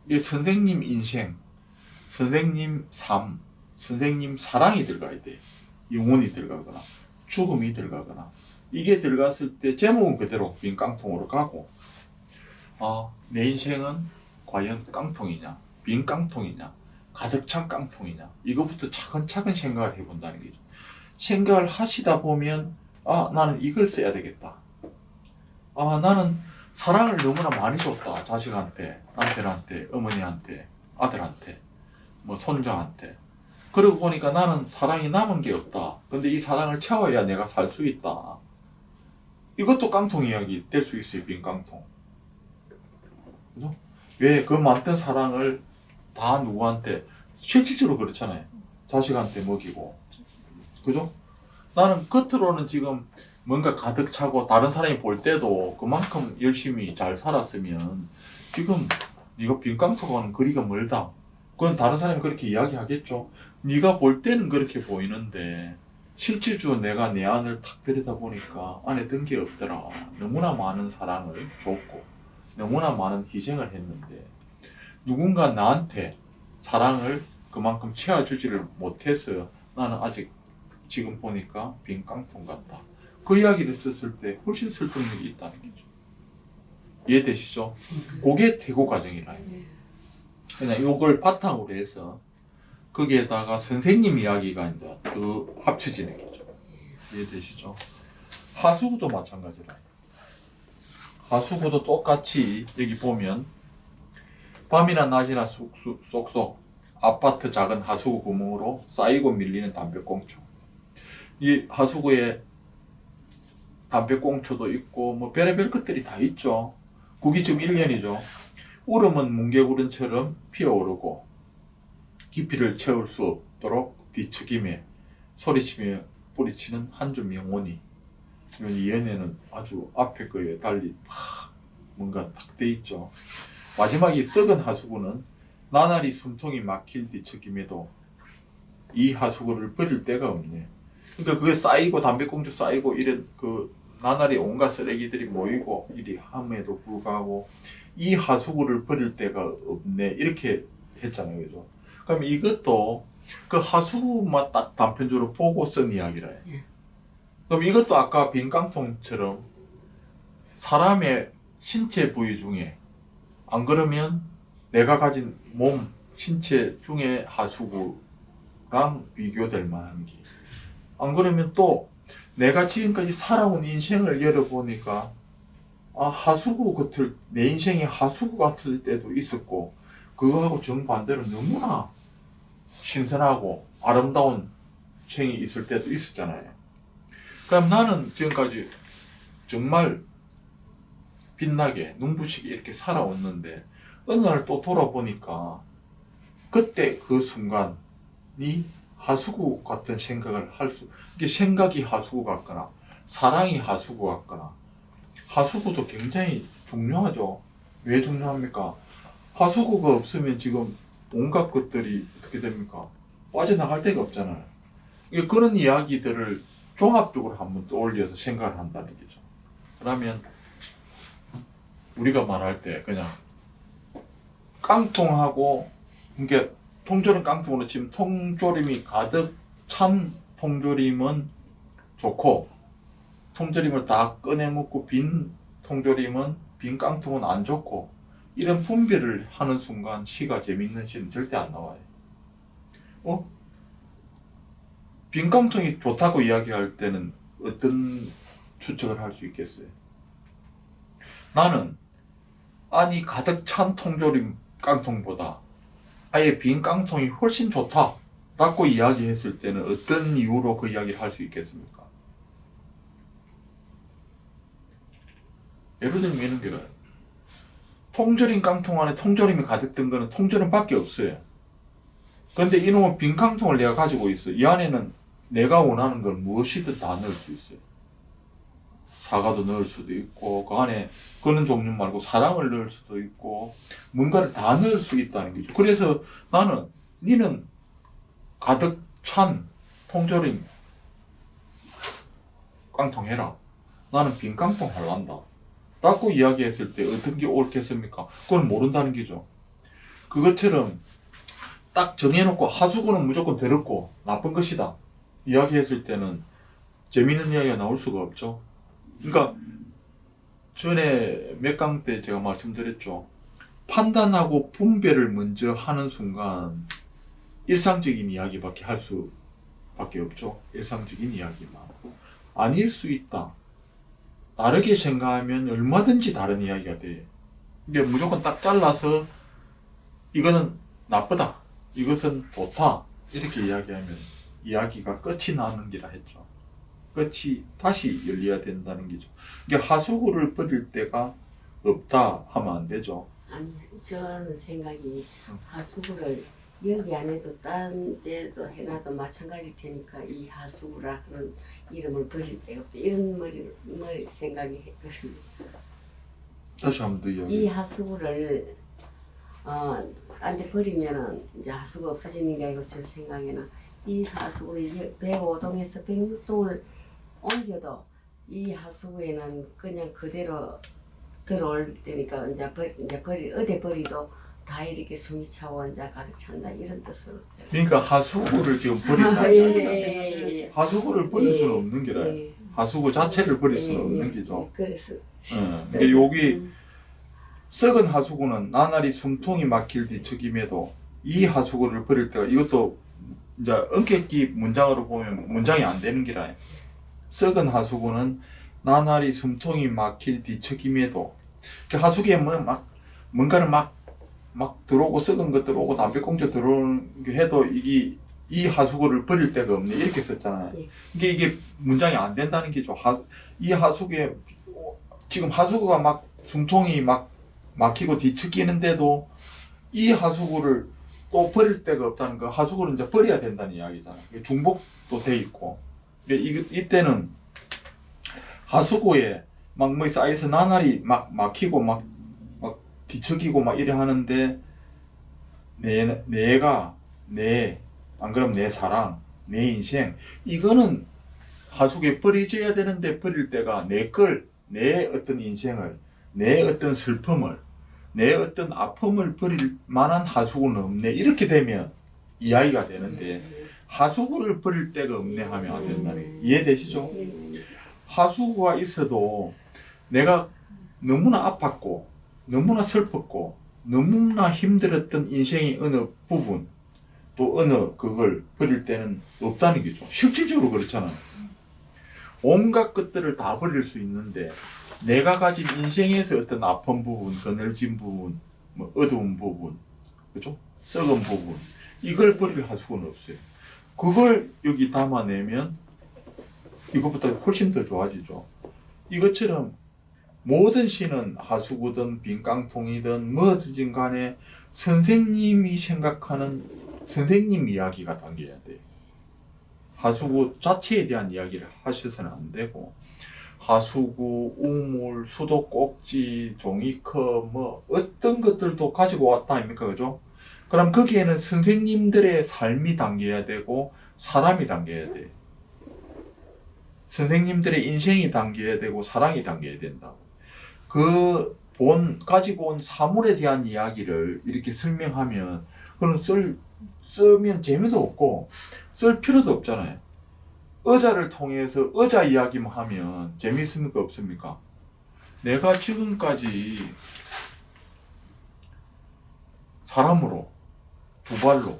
이게 선생님 인생, 선생님 삶, 선생님 사랑이 들어가야 돼. 영혼이 들어가거나 죽음이 들어가거나 이게 들어갔을 때 제목은 그대로 빈 깡통으로 가고 내 인생은 과연 깡통이냐 빈 깡통이냐 가득 찬 깡통이냐 이거부터 차근차근 생각을 해본다는 거죠. 생각을 하시다 보면 나는 이걸 써야 되겠다. 나는 사랑을 너무나 많이 줬다. 자식한테, 남편한테, 어머니한테, 아들한테, 뭐 손자한테. 그러고 보니까 나는 사랑이 남은 게 없다. 근데 이 사랑을 채워야 내가 살 수 있다. 이것도 깡통 이야기 될 수 있어요. 빈 깡통. 그죠? 왜 그 많던 사랑을 다 누구한테 실질적으로 그렇잖아요. 자식한테 먹이고. 그죠? 나는 겉으로는 지금 뭔가 가득 차고 다른 사람이 볼 때도 그만큼 열심히 잘 살았으면 지금 네가 빈깡통하고는 거리가 멀다. 그건 다른 사람이 그렇게 이야기하겠죠. 네가 볼 때는 그렇게 보이는데 실질적으로 내가 내 안을 탁 들여다보니까 안에 든 게 없더라. 너무나 많은 사랑을 줬고 너무나 많은 희생을 했는데 누군가 나한테 사랑을 그만큼 채워주지를 못해서 나는 아직 지금 보니까 빈 깡통 같다. 그 이야기를 썼을 때 훨씬 설득력이 있다는 거죠. 이해되시죠? 그게 퇴고 과정이라. 그냥 이걸 바탕으로 해서 거기에다가 선생님 이야기가 이제 그 합쳐지는 거죠. 이해되시죠? 하수구도 마찬가지라. 하수구도 똑같이 여기 보면 밤이나 낮이나 쏙쏙 아파트 작은 하수구 구멍으로 쌓이고 밀리는 담배꽁초. 이 하수구에 담배꽁초도 있고 뭐 별의별 것들이 다 있죠. 그게 지금 1년이죠. 울음은 뭉게구름처럼 피어오르고 깊이를 채울 수 없도록 뒤척이며 소리치며 뿌리치는 한 줌 영혼이. 이 연애는 아주 앞에 거에 달리 막 뭔가 탁 돼 있죠. 마지막이 썩은 하수구는 나날이 숨통이 막힐 뒤척임에도 이 하수구를 버릴 데가 없네. 그러니까 그게 쌓이고 담배꽁초 쌓이고 이런 그 나날이 온갖 쓰레기들이 모이고 이리 함에도 불구하고 이 하수구를 버릴 데가 없네 이렇게 했잖아요, 그죠? 그럼 이것도 그 하수구만 딱 단편적으로 보고 쓴 이야기라. 그럼 이것도 아까 빈 깡통처럼 사람의 신체 부위 중에 안 그러면 내가 가진 몸 신체 중에 하수구랑 비교될 만한 게 안 그러면 또 내가 지금까지 살아온 인생을 열어보니까 아 하수구 같을 내 인생이 하수구 같을 때도 있었고 그거하고 정반대로 너무나 신선하고 아름다운 생이 있을 때도 있었잖아요. 그럼 나는 지금까지 정말 빛나게 눈부시게 이렇게 살아왔는데 어느 날 또 돌아보니까 그때 그 순간이 하수구 같은 생각을 할 수, 이게 생각이 하수구 같거나 사랑이 하수구 같거나 하수구도 굉장히 중요하죠. 왜 중요합니까? 하수구가 없으면 지금 온갖 것들이 어떻게 됩니까? 빠져나갈 데가 없잖아요. 그런 이야기들을 종합적으로 한번 떠올려서 생각을 한다는 거죠. 그러면 우리가 말할 때 그냥 깡통하고 이게 통조림 깡통으로 치면 통조림이 가득 찬 통조림은 좋고 통조림을 다 꺼내 먹고 빈 통조림은 빈 깡통은 안 좋고 이런 분별을 하는 순간 시가 재밌는 시는 절대 안 나와요. 빈 깡통이 좋다고 이야기할 때는 어떤 추측을 할 수 있겠어요? 나는 안이 가득 찬 통조림 깡통보다 아예 빈 깡통이 훨씬 좋다라고 이야기했을 때는 어떤 이유로 그 이야기를 할 수 있겠습니까? 예를 들면 이런 게요. 통조림 깡통 안에 통조림이 가득 든 거는 통조림밖에 없어요. 그런데 이놈은 빈 깡통을 내가 가지고 있어. 이 안에는 내가 원하는 건 무엇이든 다 넣을 수 있어요. 사과도 넣을 수도 있고 그 안에 그런 종류 말고 사랑을 넣을 수도 있고 뭔가를 다 넣을 수 있다는 거죠. 그래서 나는 니는 가득 찬 통조림 깡통 해라. 나는 빈 깡통 할란다. 라고 이야기했을 때 어떤 게 옳겠습니까? 그건 모른다는 거죠. 그것처럼 딱 정해놓고 하수구는 무조건 더럽고 나쁜 것이다. 이야기했을 때는 재미있는 이야기가 나올 수가 없죠. 그러니까 전에 몇 강 때 제가 말씀드렸죠. 판단하고 분별을 먼저 하는 순간 일상적인 이야기밖에 할 수밖에 없죠. 일상적인 이야기만. 아닐 수 있다. 다르게 생각하면 얼마든지 다른 이야기가 돼. 근데 무조건 딱 잘라서 이거는 나쁘다. 이것은 좋다. 이렇게 이야기하면 이야기가 끝이 나는 기라 했죠. 끝이 다시 열려야 된다는 거죠. 이게 하수구를 버릴 때가 없다 하면 안 되죠. 아니 저는 생각이 하수구를 여기 안에도 딴 데도 해놔도 마찬가지일 테니까 이 하수구라 하는 이름을 버릴 데가 없다. 이런 머리 생각이 했거든요. 다시 한 번 더 이야기. 이 하수구를 딴 데 버리면은 이제 하수구 없어지는 게 아니고 제 생각에는 이 하수구를 105동에서 106동을 옮겨도 이 하수구에는 그냥 그대로 들어올 때니까 이제 어디 버리도 다 이렇게 숨이 차고 이제 가득 찬다 이런 뜻으로. 그러니까 하수구를 지금 버린다. 하수구를 버릴 수는 없는 게라. 하수구 자체를 버릴 수는 없는 게죠. 그래서 그러니까 여기 썩은 하수구는 나날이 숨통이 막힐 뒤척임에도 이 하수구를 버릴 때가 이것도 이제 엉켰기 문장으로 보면 문장이 안 되는 게라. 썩은 하수구는 나날이 숨통이 막힐 뒤척임에도 하수구에 뭔가를 막 들어오고 썩은 것 들어오고 담배꽁초 들어오는 게 해도 이 하수구를 버릴 데가 없네 이렇게 썼잖아요. 이게 문장이 안 된다는 게죠. 이 하수구에 지금 하수구가 막 숨통이 막히고 뒤척이는데도 이 하수구를 또 버릴 데가 없다는 거. 하수구를 이제 버려야 된다는 이야기잖아요. 중복도 돼 있고. 이때는 하수구에 막 뭐 쌓여서 나날이 막히고 막 뒤척이고 막 이래 하는데 내가 안 그러면 내 사랑, 내 인생 이거는 하수구에 버려져야 되는데 버릴 때가 내 어떤 인생을, 내 어떤 슬픔을, 내 어떤 아픔을 버릴 만한 하수구는 없네 이렇게 되면 이야기가 되는데 하수구를 버릴 데가 없네 하면 안 된다는 이해되시죠? 하수구가 있어도 내가 너무나 아팠고 너무나 슬펐고 너무나 힘들었던 인생의 어느 부분 또 어느 그걸 버릴 때는 없다는 거죠. 실질적으로 그렇잖아요. 온갖 것들을 다 버릴 수 있는데 내가 가진 인생에서 어떤 아픈 부분, 그늘진 부분, 뭐 어두운 부분, 그죠? 썩은 부분 이걸 버릴 하수구는 없어요. 그걸 여기 담아내면 이것보다 훨씬 더 좋아지죠. 이것처럼 모든 시는 하수구든 빈깡통이든 뭐든 간에 선생님이 생각하는 선생님 이야기가 담겨야 돼요. 하수구 자체에 대한 이야기를 하셔서는 안 되고 하수구, 우물, 수도꼭지, 종이컵 뭐 어떤 것들도 가지고 왔다 아닙니까? 그죠? 그럼 거기에는 선생님들의 삶이 담겨야 되고 사람이 담겨야 돼요. 선생님들의 인생이 담겨야 되고 사랑이 담겨야 된다. 가지고 온 사물에 대한 이야기를 이렇게 설명하면 그럼 쓰면 재미도 없고 쓸 필요도 없잖아요. 의자를 통해서 의자 이야기만 하면 재미있습니까? 없습니까? 내가 지금까지 사람으로 두 발로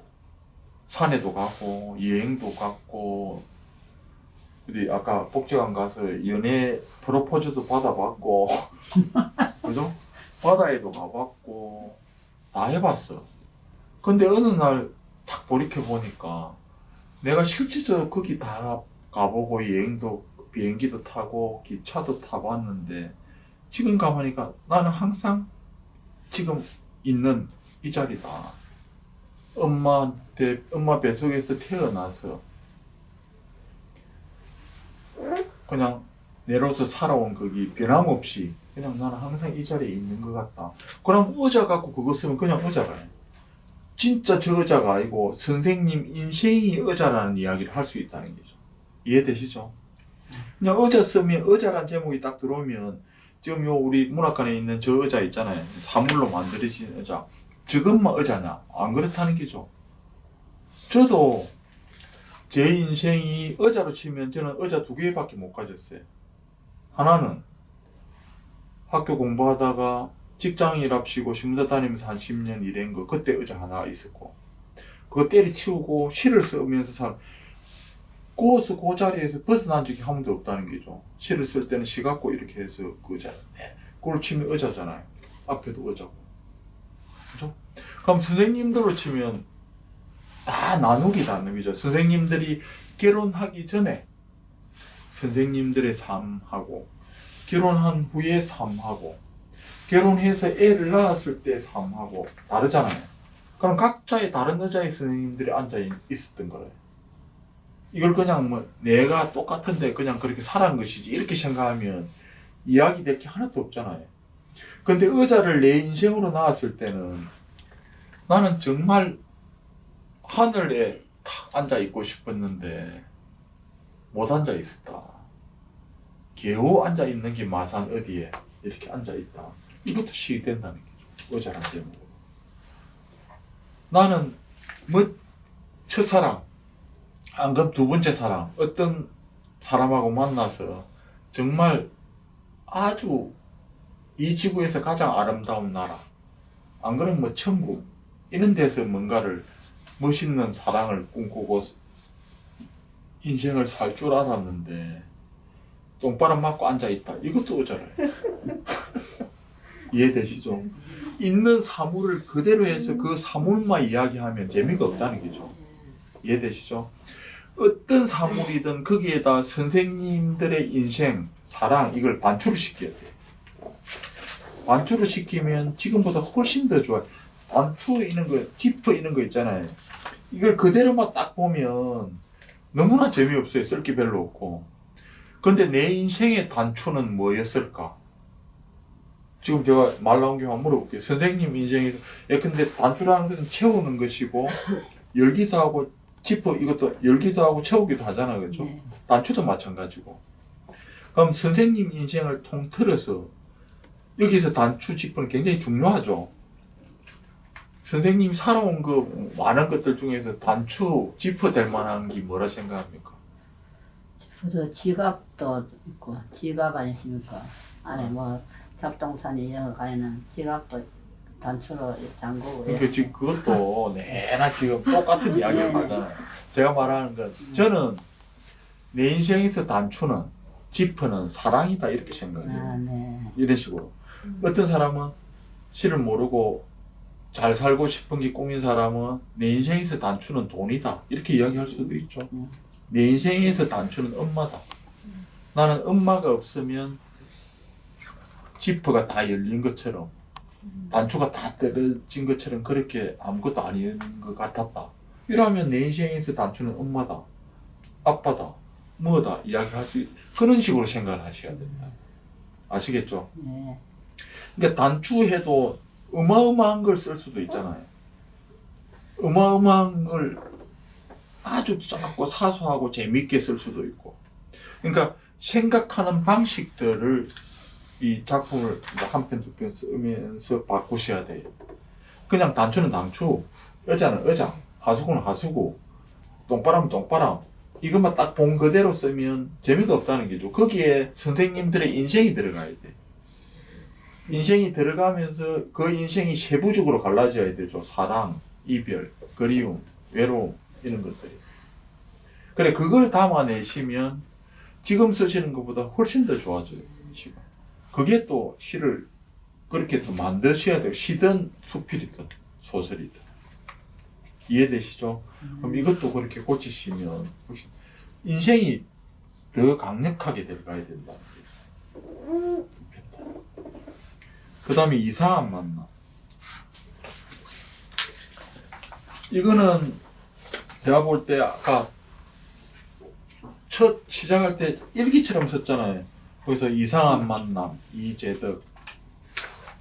산에도 가고 여행도 갔고 어디 아까 복지관 가서 연애 프로포즈도 받아봤고 그죠? 바다에도 가봤고 다 해봤어. 근데 어느 날 딱 돌이켜보니까 내가 실질적으로 거기 다 가보고 여행도 비행기도 타고 기차도 타봤는데 지금 가보니까 나는 항상 지금 있는 이 자리다. 엄마 뱃속에서 태어나서 그냥 내로서 살아온 거기 변함없이 그냥 나는 항상 이 자리에 있는 것 같다. 그럼 의자 갖고 그거 쓰면 그냥 의자가 해. 진짜 저 의자가 아니고 선생님 인생이 의자라는 이야기를 할 수 있다는 거죠. 이해되시죠? 그냥 의자 쓰면 의자란 제목이 딱 들어오면 지금 요 우리 문학관에 있는 저 의자 있잖아요. 사물로 만들어진 의자. 저것만 의자냐? 안 그렇다는 거죠. 저도 제 인생이 의자로 치면 저는 의자 2개밖에 못 가졌어요. 하나는 학교 공부하다가 직장일합시고 신문사 다니면서 한 10년 일한 거 그때 의자 하나 있었고 그거 때려치우고 실을 쓰면서 구워서 그 자리에서 벗어난 적이 한 번도 없다는 거죠. 실을 쓸 때는 시 갖고 이렇게 해서 그 의자 그걸 치면 의자잖아요. 앞에도 의자고 그죠? 그럼 선생님들로 치면 다 나누기 나누기죠. 선생님들이 결혼하기 전에 선생님들의 삶하고 결혼한 후의 삶하고 결혼해서 애를 낳았을 때 삶하고 다르잖아요. 그럼 각자의 다른 의자에 선생님들이 앉아 있었던 거예요. 이걸 그냥 뭐 내가 똑같은데 그냥 그렇게 살아간 것이지 이렇게 생각하면 이야기 될 게 하나도 없잖아요. 근데 의자를 내 인생으로 나왔을 때는 나는 정말 하늘에 탁 앉아 있고 싶었는데 못 앉아 있었다. 겨우 앉아 있는 게 마산 어디에 이렇게 앉아 있다. 이것도 시기 된다는 거죠. 의자란 제목으로. 나는 뭐 첫사랑, 안 그럼 두 번째 사랑, 어떤 사람하고 만나서 정말 아주 이 지구에서 가장 아름다운 나라, 안 그러면 뭐 천국 이런 데서 뭔가를 멋있는 사랑을 꿈꾸고 인생을 살 줄 알았는데 똥바람 맞고 앉아있다. 이것도 의자래. 이해되시죠? 있는 사물을 그대로 해서 그 사물만 이야기하면 재미가 없다는 거죠. 이해되시죠? 어떤 사물이든 거기에다 선생님들의 인생, 사랑 이걸 반출을 시켜야 돼. 반출을 시키면 지금보다 훨씬 더 좋아요. 반추 이런 거, 지퍼 이런 거 있잖아요. 이걸 그대로만 딱 보면 너무나 재미없어요. 쓸 게 별로 없고. 근데 내 인생의 단추는 뭐였을까? 지금 제가 말 나온 김에 한번 물어볼게요. 선생님 인생에서, 근데 단추라는 것은 채우는 것이고, 열기도 하고, 지퍼 이것도 열기도 하고 채우기도 하잖아요. 그죠? 네. 단추도 마찬가지고. 그럼 선생님 인생을 통틀어서, 여기서 단추, 지퍼는 굉장히 중요하죠. 선생님이 살아온 그 많은 것들 중에서 단추, 지퍼 될 만한 게 뭐라 생각합니까? 지퍼도 지갑도 있고 지갑 아니십니까? 안에 뭐 잡동사니 여러 가에는 지갑도 단추로 잠그고. 그러니까 지금 그것도 내나 지금 똑같은 이야기를 하잖아요. 제가 말하는 건 저는 내 인생에서 단추는 지퍼는 사랑이다 이렇게 생각해요. 아, 네. 이런 식으로. 어떤 사람은 실을 모르고 잘 살고 싶은 게 꿈인 사람은 내 인생에서 단추는 돈이다 이렇게 이야기할 수도 있죠. 내 인생에서 단추는 엄마다. 나는 엄마가 없으면 지퍼가 다 열린 것처럼 단추가 다 떨어진 것처럼 그렇게 아무것도 아닌 것 같았다. 이러면 내 인생에서 단추는 엄마다, 아빠다, 뭐다 이야기할 수 그런 식으로 생각을 하셔야 됩니다. 아시겠죠? 네. 그러니까 단추해도 어마어마한 걸 쓸 수도 있잖아요. 어마어마한 걸 아주 작고 사소하고 재밌게 쓸 수도 있고. 그러니까 생각하는 방식들을 이 작품을 한 편, 두 편 쓰면서 바꾸셔야 돼요. 그냥 단추는 단추, 의자는 의자, 하수구는 하수구, 똥바람은 똥바람. 이것만 딱 본 그대로 쓰면 재미가 없다는 거죠. 거기에 선생님들의 인생이 들어가야 돼. 인생이 들어가면서 그 인생이 세부적으로 갈라져야 되죠. 사랑, 이별, 그리움, 외로움 이런 것들이. 그래 그걸 담아내시면 지금 쓰시는 것보다 훨씬 더 좋아져요. 시가. 그게 또 시를 그렇게 또 만드셔야 돼요. 시든 수필이든 소설이든. 이해되시죠? 그럼 이것도 그렇게 고치시면 훨씬 인생이 더 강력하게 들어가야 된다는 거예요. 그 다음에 이상한 만남. 이거는 제가 볼 때 아까 첫 시작할 때 일기처럼 썼잖아요. 거기서 이상한 만남, 이재덕.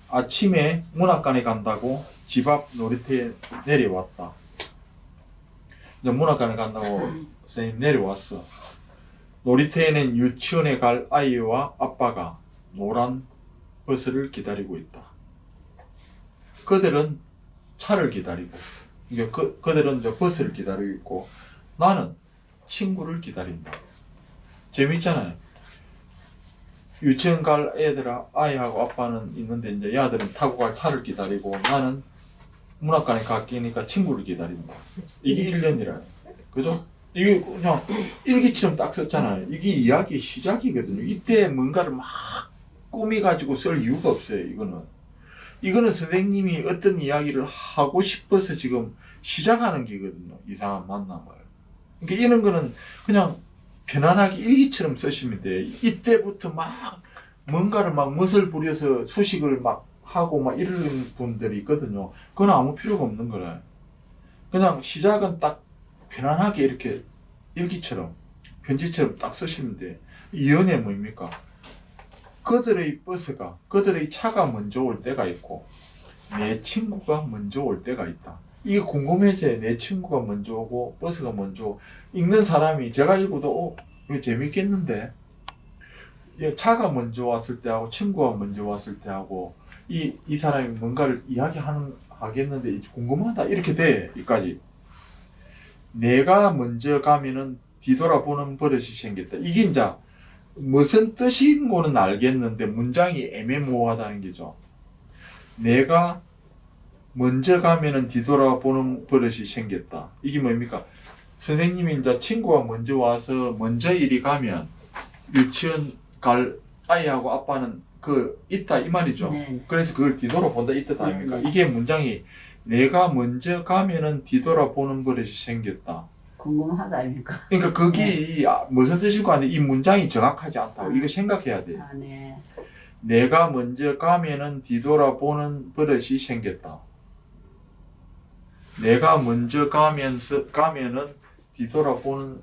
아침에 문학관에 간다고 집 앞 놀이터에 내려왔다. 이제 문학관에 간다고 선생님 내려왔어. 놀이터에는 유치원에 갈 아이와 아빠가 노란 버스를 기다리고 있다. 그들은 차를 기다리고, 그들은 이제 버스를 기다리고 있고, 나는 친구를 기다린다. 재밌잖아요. 유치원 갈 아이하고 아빠는 있는데, 이제 아들은 타고 갈 차를 기다리고, 나는 문학관에 가기니까 친구를 기다린다. 이게 1년이라요. 그죠? 이게 그냥 일기처럼 딱 썼잖아요. 이게 이야기의 시작이거든요. 이때 뭔가를 막 꾸미가지고 쓸 이유가 없어요. 이거는 선생님이 어떤 이야기를 하고 싶어서 지금 시작하는 게거든요. 이상한 만남을. 그러니까 이런 거는 그냥 편안하게 일기처럼 쓰시면 돼요. 이때부터 막 뭔가를 막 멋을 부려서 수식을 막 하고 막 이런 분들이 있거든요. 그건 아무 필요가 없는 거라요. 그냥 시작은 딱 편안하게 이렇게 일기처럼 편지처럼 딱 쓰시면 돼. 이 연애 뭡니까? 그들의 차가 먼저 올 때가 있고 내 친구가 먼저 올 때가 있다. 이게 궁금해져. 내 친구가 먼저 오고 버스가 먼저 오고. 읽는 사람이 제가 읽어도 이거 재밌겠는데 차가 먼저 왔을 때하고 친구가 먼저 왔을 때하고 이 사람이 뭔가를 하겠는데 궁금하다 이렇게 돼. 여기까지. 내가 먼저 가면은 뒤돌아보는 버릇이 생겼다. 이게 이제 무슨 뜻인 거는 알겠는데 문장이 애매모호하다는 게죠. 내가 먼저 가면은 뒤돌아보는 버릇이 생겼다. 이게 뭡니까? 선생님이 이제 친구가 먼저 와서 먼저 이리 가면 유치원 갈 아이하고 아빠는 있다 이 말이죠. 네. 그래서 그걸 뒤돌아본다 이 뜻 아닙니까? 네. 이게 문장이 내가 먼저 가면은 뒤돌아보는 버릇이 생겼다. 궁금하다 아닙니까? 그러니까 그게 무슨 뜻이고 하는데 이 문장이 정확하지 않다고 이거 생각해야 돼. 아, 네. 내가 먼저 가면은 뒤돌아보는 버릇이 생겼다. 내가 먼저 가면은 뒤돌아보는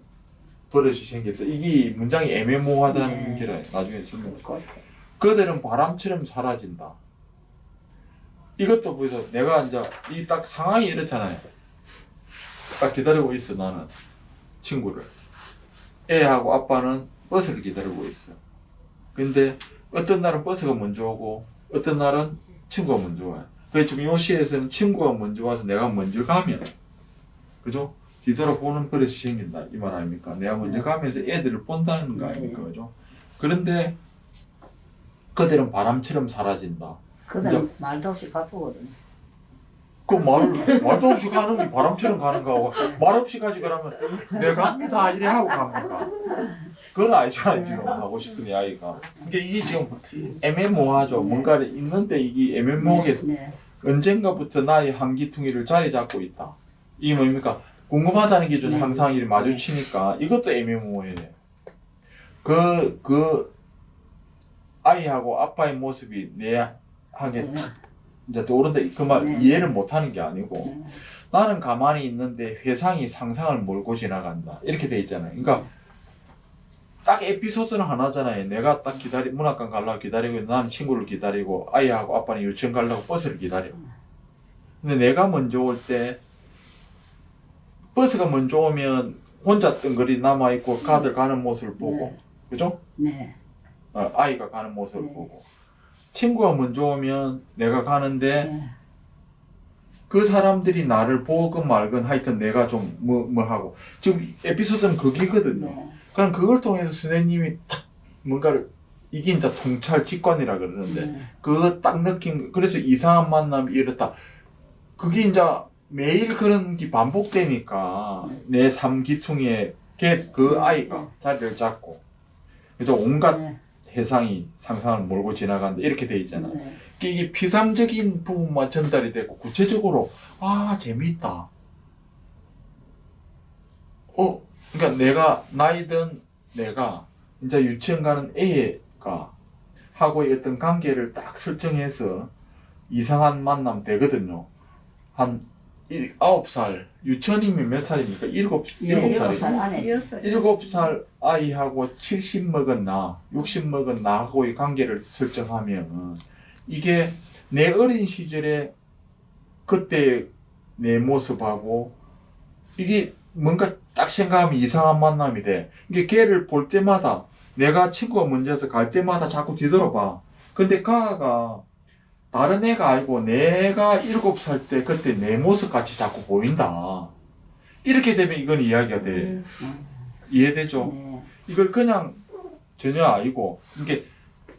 버릇이 생겼다. 이게 문장이 애매모호하다는 네. 게 나중에 설명. 그들은 바람처럼 사라진다. 이것도 보세요. 내가 이제 이 딱 상황이 이렇잖아요. 딱 기다리고 있어 나는 친구를. 애하고 아빠는 버스를 기다리고 있어. 근데 어떤 날은 버스가 먼저 오고 어떤 날은 친구가 먼저 와요. 그래서 지금 요 시에서는 친구가 먼저 와서 내가 먼저 가면 그죠? 뒤돌아보는 버릇이 생긴다 이 말 아닙니까? 내가 먼저 가면서 애들을 본다는 거 아닙니까? 그죠? 그런데 그들은 바람처럼 사라진다. 그들은 말도 없이 바쁘거든요. 말도 없이 가는 게 바람처럼 가는 거하고 말 없이 가지 그러면 내가 갑니다 이래 하고 갑니까? 그건 아니잖아요 지금 하고 싶은 이야기가. 그러니까 이게 지금 애매모호하죠. 뭔가를 읽는데 이게 애매모호해서 네. 언젠가부터 나의 한기퉁이를 자리 잡고 있다. 이게 뭡니까? 궁금하다는 게 좀 네. 항상 이렇게 마주치니까 이것도 애매모호해. 그 아이하고 아빠의 모습이 내하게 네. 이제 떠오른다. 그 말 네. 이해를 못하는 게 아니고 네. 나는 가만히 있는데 회상이 상상을 몰고 지나간다. 이렇게 돼 있잖아요. 그러니까 딱 에피소드는 하나잖아요. 내가 딱 문학관 가려고 기다리고 나는 친구를 기다리고 아이하고 아빠는 유치원 가려고 버스를 기다려. 근데 내가 먼저 올 때 버스가 먼저 오면 혼자 뜬거리 남아있고 가들 가는 모습을 보고 네. 그죠? 네. 아이가 가는 모습을 네. 보고 친구가 먼저 오면 내가 가는데 네. 그 사람들이 나를 보건 말건 하여튼 내가 좀 뭐 하고 지금 에피소드는 거기거든요. 네. 그럼 그걸 통해서 선생님이 딱 뭔가를 이게 이제 통찰 직관이라 그러는데 네. 그거 딱 느낀 그래서 이상한 만남이 이렇다. 그게 이제 매일 그런 게 반복되니까 내 삶 기퉁에 그 아이가 자리를 잡고 그래서 온갖 네. 해상이 상상을 몰고 지나간다 이렇게 돼 있잖아. 네. 이게 피상적인 부분만 전달이 되고 구체적으로 재밌다. 그러니까 내가 나이든 내가 이제 유치원 가는 애가 하고의 어떤 관계를 딱 설정해서 이상한 만남 되거든요. 한 9살 유치원이면 몇 살입니까? 7살이고 7살 안에 7살 아이하고 70 먹은 나, 60 먹은 나하고의 관계를 설정하면 이게 내 어린 시절에 그때 내 모습하고 이게 뭔가 딱 생각하면 이상한 만남이 돼. 이게 걔를 볼 때마다 내가 친구가 먼저서 갈 때마다 자꾸 뒤돌아봐. 근데 가가 다른 애가 알고 내가 7살 때 그때 내 모습 같이 자꾸 보인다. 이렇게 되면 이건 이야기가 돼. 이해되죠? 네. 이걸 그냥 전혀 아니고 이게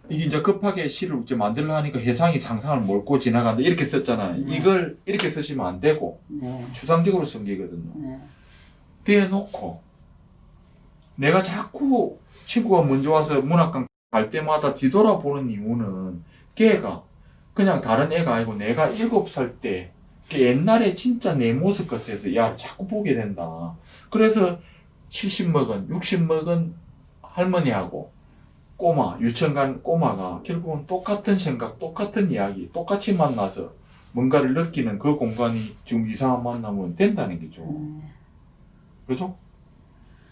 이제 급하게 시를 이제 만들려 하니까 해상이 상상을 몰고 지나간다 이렇게 썼잖아요. 네. 이걸 이렇게 쓰시면 안 되고 네. 추상적으로 쓴 게거든요. 네. 대놓고 내가 자꾸 친구가 먼저 와서 문학관 갈 때마다 뒤돌아보는 이유는 걔가 그냥 다른 애가 아니고 내가 7살 때 옛날에 진짜 내 모습 같아서 자꾸 보게 된다. 그래서 70 먹은 60 먹은 할머니하고 유치원 간 꼬마가 결국은 똑같은 생각, 똑같은 이야기, 똑같이 만나서 뭔가를 느끼는 그 공간이 지금 이상한 만나면 된다는 거죠. 그죠?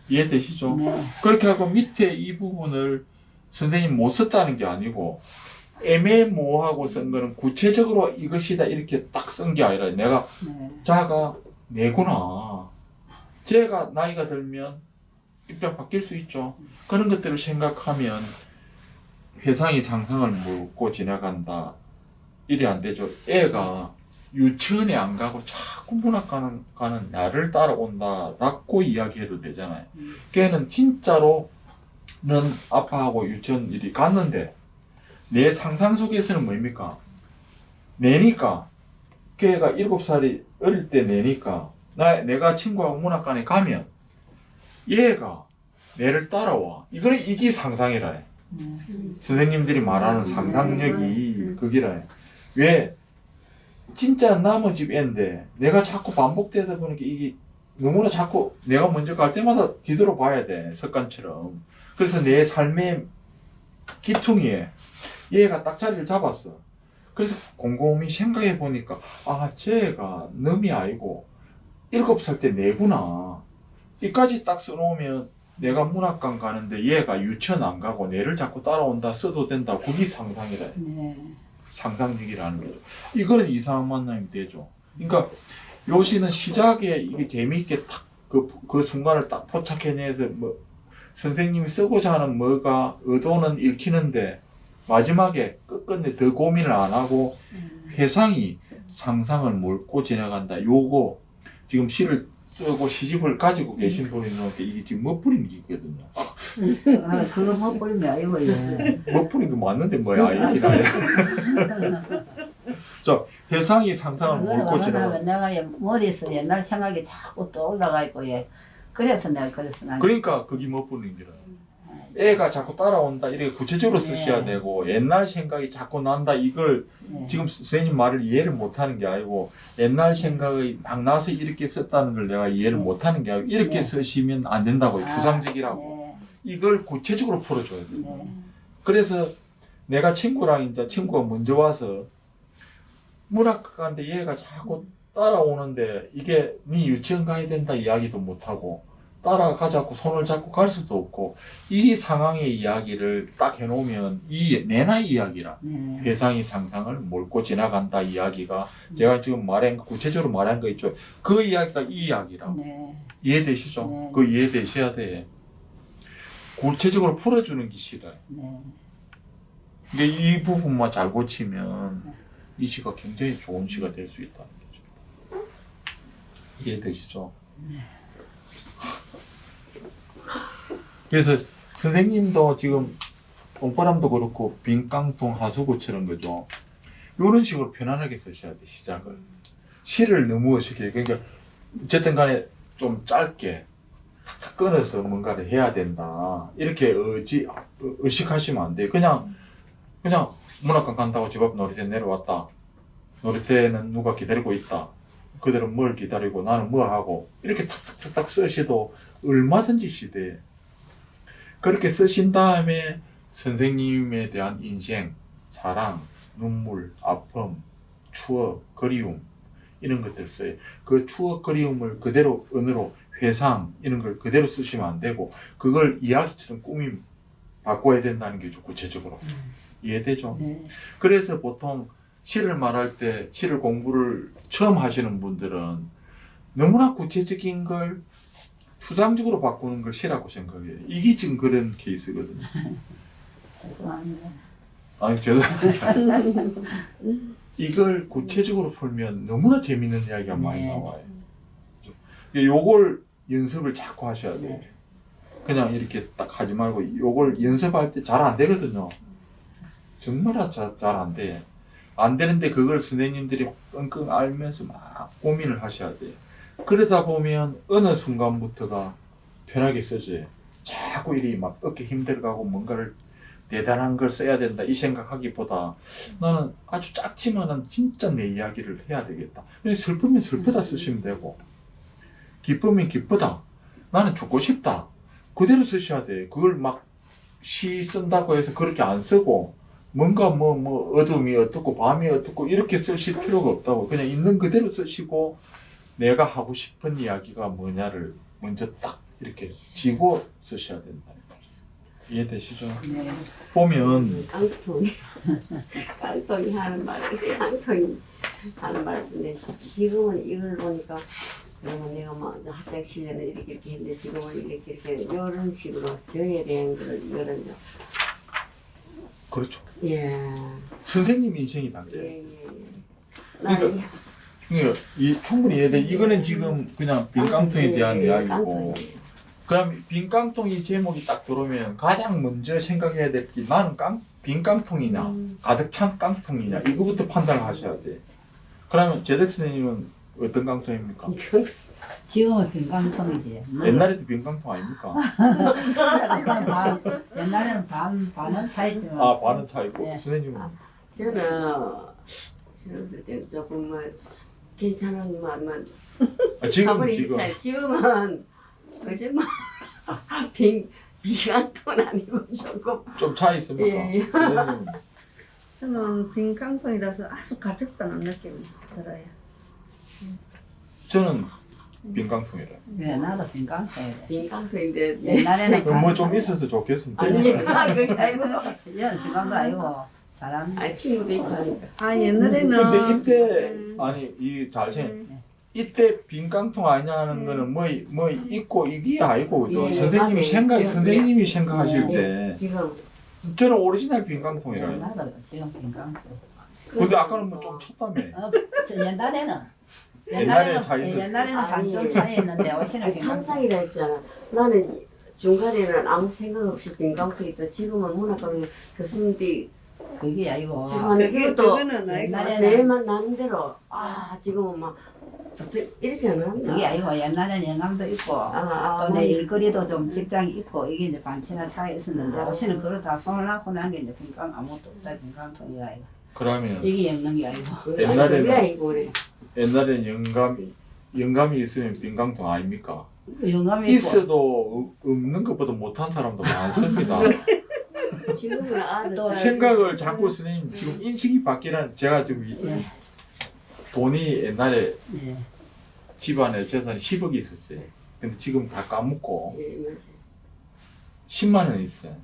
이해되시죠? 네. 그렇게 하고 밑에 이 부분을 선생님 못 썼다는 게 아니고 애매모호하고 쓴 거는 구체적으로 이것이다 이렇게 딱 쓴 게 아니라 내가 네. 자가 내구나. 쟤가 나이가 들면 입장 바뀔 수 있죠. 그런 것들을 생각하면 회상이 상상을 묻고 지나간다. 이래 안 되죠. 애가 유치원에 안 가고 자꾸 문학관을 가는 나를 따라온다라고 이야기해도 되잖아요. 걔는 진짜로는 아빠하고 유치원 일이 갔는데 내 상상 속에서는 뭡니까? 내니까 걔가 7살이 어릴 때 내니까 내가 친구하고 문학관에 가면 얘가 내를 따라와. 이게 상상이라 해. 선생님들이 말하는 상상력이 그기라 해. 왜? 진짜 남의 집 애인데 내가 자꾸 반복되다 보니까 이게 너무나 자꾸 내가 먼저 갈 때마다 뒤돌아봐야 돼. 습관처럼. 그래서 내 삶의 기퉁이에 얘가 딱 자리를 잡았어. 그래서 곰곰이 생각해 보니까 아, 쟤가 놈이 아니고 7살 때 내구나. 이까지 딱 써놓으면 내가 문학관 가는데 얘가 유치원 안 가고 내를 자꾸 따라온다 써도 된다. 그게 상상이라. 네. 상상력이라는 거죠. 이거는 이상한 만남이 되죠. 그러니까 요 시는 시작에 이게 재미있게 딱 그 순간을 딱 포착해내서 뭐 선생님이 쓰고자 하는 뭐가 의도는 읽히는데 마지막에 끝끝내 더 고민을 안 하고 회상이 상상을 몰고 지나간다. 요거 지금 시를 쓰고 시집을 가지고 계신 분이 있는데 이게 지금 멋부린 게 있거든요. 그거 못 버리면 아이고, 예. 멋부린 게 맞는데 뭐야 이게 아니라. 자, 회상이 상상을 그거는 몰고 지나간다. 왜냐면 내가 머리에서 옛날 생각이 자꾸 떠올라가 있고, 예. 그래서 내가 그랬어. 난. 그러니까 그게 멋부린 게라. 애가 자꾸 따라온다 이렇게 구체적으로 쓰셔야 네. 되고 옛날 생각이 자꾸 난다 이걸 네. 지금 선생님 말을 이해를 못하는 게 아니고 옛날 생각이 막 나서 이렇게 썼다는 걸 내가 이해를 못하는 게 아니고 이렇게 네. 쓰시면 안 된다고 아, 추상적이라고 네. 이걸 구체적으로 풀어줘야 돼. 네. 그래서 내가 친구랑 이제 친구가 먼저 와서 문학과 가는데 얘가 자꾸 따라오는데 이게 네 유치원 가야 된다 이야기도 못하고 따라가자고 손을 잡고 갈 수도 없고 이 상황의 이야기를 딱 해놓으면 이 내 나이 이야기라 네. 회상이 상상을 몰고 지나간다 이야기가 제가 지금 말한 거 구체적으로 말한 거 있죠. 그 이야기가 이 이야기라고 네. 이해되시죠? 네. 그 이해되셔야 돼. 구체적으로 풀어주는 게 싫어요. 네. 근데 이 부분만 잘 고치면 이 시가 굉장히 좋은 시가 될 수 있다는 거죠. 이해되시죠? 그래서 선생님도 지금 똥바람도 그렇고 빈깡통 하수구처럼 거죠. 이런 식으로 편안하게 쓰셔야 돼 시작을. 시를 너무 어색해. 그러니까 어쨌든 간에 좀 짧게 탁탁 끊어서 뭔가를 해야 된다. 이렇게 의식하시면 안 돼. 그냥 문학관 간다고 집 앞 놀이터에 내려왔다. 놀이터에는 누가 기다리고 있다. 그들은 뭘 기다리고 나는 뭐 하고 이렇게 탁탁탁탁 쓰셔도 얼마든지 시대. 그렇게 쓰신 다음에 선생님에 대한 인생, 사랑, 눈물, 아픔, 추억, 그리움 이런 것들 써요. 그 추억, 그리움을 그대로 언어로 회상 이런 걸 그대로 쓰시면 안 되고 그걸 이야기처럼 꾸미 바꿔야 된다는 게 구체적으로 이해되죠? 네. 그래서 보통 시를 말할 때 시를 공부를 처음 하시는 분들은 너무나 구체적인 걸 추상적으로 바꾸는 걸 시라고 생각해요. 이게 지금 그런 케이스거든요. 죄송합니다. 아니 죄송합니다. 이걸 구체적으로 풀면 너무나 재밌는 이야기가 많이 네. 나와요. 요걸 연습을 자꾸 하셔야 돼요. 네. 그냥 이렇게 딱 하지 말고 요걸 연습할 때 잘 안 되거든요. 정말 잘 안 돼. 안 되는데 그걸 선생님들이 끙끙 앓면서 막 고민을 하셔야 돼요. 그러다 보면 어느 순간부터가 편하게 쓰지. 자꾸 이리 막 어깨 힘들어가고 뭔가를 대단한 걸 써야 된다 이 생각하기보다 나는 아주 작지만은 진짜 내 이야기를 해야 되겠다. 슬프면 슬프다 쓰시면 되고 기쁘면 기쁘다. 나는 죽고 싶다. 그대로 쓰셔야 돼. 그걸 막 시 쓴다고 해서 그렇게 안 쓰고 뭔가 뭐 어둠이 어떻고 밤이 어떻고 이렇게 쓰실 필요가 없다고 그냥 있는 그대로 쓰시고 내가 하고 싶은 이야기가 뭐냐를 먼저 딱 이렇게 쥐고 쓰셔야 된다는 말씀. 이해되시죠? 네. 보면 깡통이 깡통이 하는 말을 깡통이 하는 말인데 지금은 이걸 보니까 그러면 내가 막 학창 시절에 이렇게 했는데 지금은 이렇게 이런 식으로 저에 대한 거를 이거는 그렇죠. 예. 선생님 인생이 담겨. 예. 그러니까 이 충분히 이해돼. 이거는 지금 그냥 빈 깡통에 대한 이야기고. 그럼 빈 깡통이 제목이 딱 들어오면 가장 먼저 생각해야 될 게 나는 빈 깡통이냐 가득 찬 깡통이냐 이거부터 판단을 하셔야 돼. 그러면 재덕 선생님은 어떤 깡통입니까? 지금은 빈깡통이지. 옛날에도 빈 깡통 아닙니까? 옛날에는 반은 차이지만. 아 반은 차이고 네. 선생님은 저는 조금 뭐 괜찮은 말만 지금 지금은 거짓말 빈깡통은 아니고 조금 좀 차이 있습니까? 예. 선생님은 저는 빈 깡통이라서 아주 가볍다는 느낌이 들어요. 저는 빈 깡통이라. 네, 나도 빈깡통이래. 빈깡통인데 옛날에는 뭐 좀 있어서 좋겠습니다. 아니 그게 아니고 이제는 빈깡도 아니고 사람. 아 친구도 있고 하니까 아 옛날에는 근데 이때 아니 이잘 생. 이때 빈 깡통 아니냐 하는 거는 뭐 있고 이게 아니고 그죠? 예, 선생님이 맞아요. 선생님이 생각하실 때 지금 저는 오리지널 빈 깡통이라요. 나도 지금 빈깡통. 근데 아까는 뭐 좀 쳤다며. 옛날에는 옛날에 차이 있었어요. 옛날에는 반좀 아니. 차이 있는데 옷이는 상상이라 했잖아. 나는 중간에는 아무 생각 없이 빈깡통이 있다. 지금은 문학과는 교수님들이 그게 아니고 이것도 그거는 아이가 내만 나는 대로 지금은 막 이렇게 안 한다. 그게 아니고 옛날에는 영감도 있고 또 내 일거리도 좀 직장이 있고 이게 이제 반치나 차이 있었는데 옷이는 그걸 다 손을 놔고 난 게 이제 빈깡 아무것도 없다 빈깡통이 아니고 그러면 이게 영는 게 아니고 옛날에는 그게 아니고 그래. 옛날엔 영감이 있으면 빈 깡통 아닙니까? 영감이 있고 있어도 없는 것보다 못한 사람도 많습니다. 지금은 아들 또 생각을 자꾸 선생님 지금 인식이 바뀌라는 제가 지금 네. 돈이 옛날에 네. 집안에 재산이 10억이 있었어요. 근데 지금 다 까먹고 예, 맞아요. 10만 원 있어요.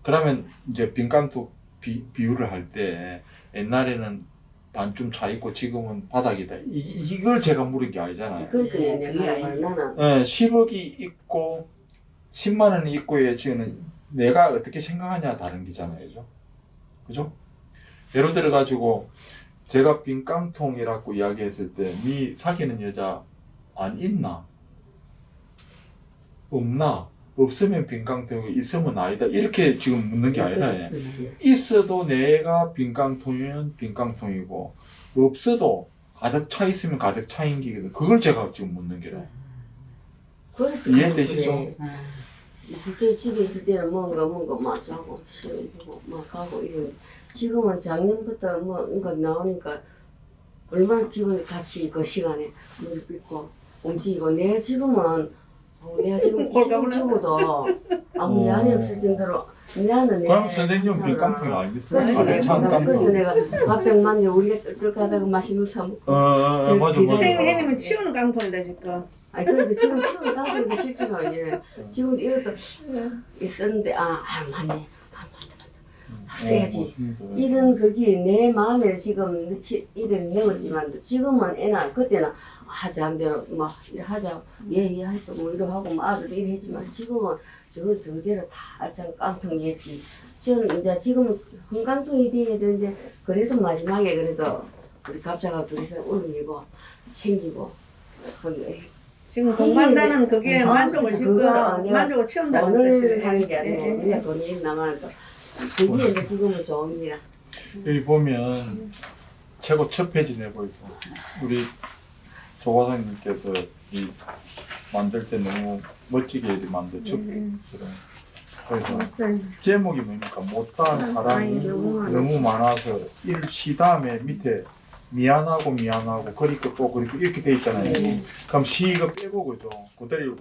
그러면 이제 빈깡통 비율을 할 때 옛날에는 반쯤 차 있고 지금은 바닥이다. 이걸 제가 물은 게 아니잖아요. 그러니까 네, 내가 그게 나는 아니지. 나는 10억이 있고 10만 원이 있고에 지금 내가 어떻게 생각하냐 다른 게잖아요. 그죠? 예를 들어 가지고 제가 빈깡통이라고 이야기했을 때 니 사귀는 여자 안 있나? 없나? 없으면 빈깡통이고 있으면 아니다. 이렇게 지금 묻는 게 아니라 그렇지. 있어도 내가 빈깡통이면 빈깡통이고 없어도 가득 차 있으면 가득 차인 게 그걸 제가 지금 묻는 게라. 그래서 이해되시죠? 그래. 있을 때 집에 있을 때는 뭔가 막 자고 시험 보고 막 가고 이런. 지금은 작년부터 뭔가 나오니까 얼마나 기분이 같이 그 시간에 무릎 꿇고 움직이고 내가 지금은 죽어도 아무 양이 없을 정도로 나는 그럼 선생님 빈깡통이 아니겠어요? 그렇지. 가득 찬 그래서 깡통. 내가 갑자기 만나 우리가 쫄쫄 가다가 맛있는 거 사 먹고 맞아 맞아. 선생님은 치우는 깡통이다 지금. 아니 그런데 지금 키우는 가족인데 실제로 이제 지금 이것도 있었는데 맞네 써야지 이런 그게 내 마음에 지금 일을 내었지만 지금은 애나 그때는 하자 한 대로 막 이래 하자 예 했어 뭐 이러 하고 뭐 아들도 이래 했지만 지금은 저대로 다 알짱 깡통이 했지. 저는 이제 지금은 흥깡통이 돼야 되는데 그래도 마지막에 그래도 우리 갑자가 둘이서 울리고 챙기고 지금 공부한다는 그게 만족을 그래서 짓고 그거를 만족을 채운다는 돈을 뜻이에요. 하는 게 아니고 그냥 돈이 있나만 또 그게 이제 지금은 좋은 일이라. 여기 보면 최고 첫 페이지 내보이죠. 우리 조과장님께서 이 만들 때 너무 멋지게 만들죠. 그래서 제목이 뭡니까? 못다한 사람이 너무 많아서 시 다음에 밑에 미안하고 그리고 또 그리고 이렇게 돼 있잖아요. 그럼 시 이거 빼고 그죠? 그대로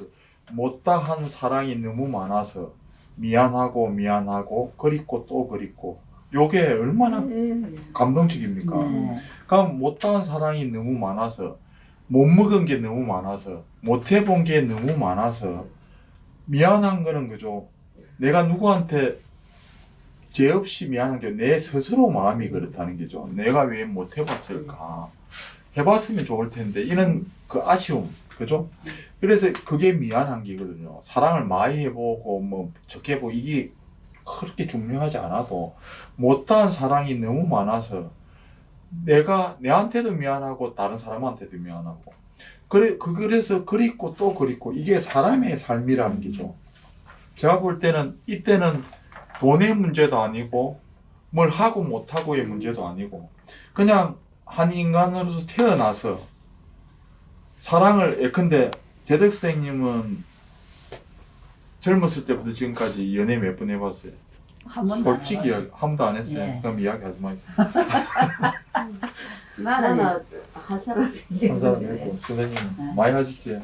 못다한 사랑이 너무 많아서 미안하고 그리고 또 그리고 요게 얼마나 예. 감동적입니까? 네. 그럼 못다한 사랑이 너무 많아서, 못 먹은 게 너무 많아서, 못 해본 게 너무 많아서 미안한 거는 그죠. 내가 누구한테 죄 없이 미안한 게 내 스스로 마음이 그렇다는 거죠. 내가 왜 못 해봤을까? 해봤으면 좋을 텐데 이런 그 아쉬움, 그죠? 그래서 그게 미안한 게거든요. 사랑을 많이 해보고 뭐 적게 해보고 이게 그렇게 중요하지 않아도 못다한 사랑이 너무 많아서 내가 내한테도 미안하고 다른 사람한테도 미안하고 그래서 그립고 또 그립고 이게 사람의 삶이라는 거죠. 제가 볼 때는 이때는 돈의 문제도 아니고 뭘 하고 못하고의 문제도 아니고 그냥 한 인간으로서 태어나서 사랑을 예컨대 재덕 선생님은 젊었을 때부터 지금까지 연애 몇 번 해봤어요? 한 번도 안 솔직히 해봐요. 한 번도 안 했어요. 예. 그럼 이야기하지 마세요. 나는 나는 한 사람 한 사람 했고 선생님 네. 많이 하셨지?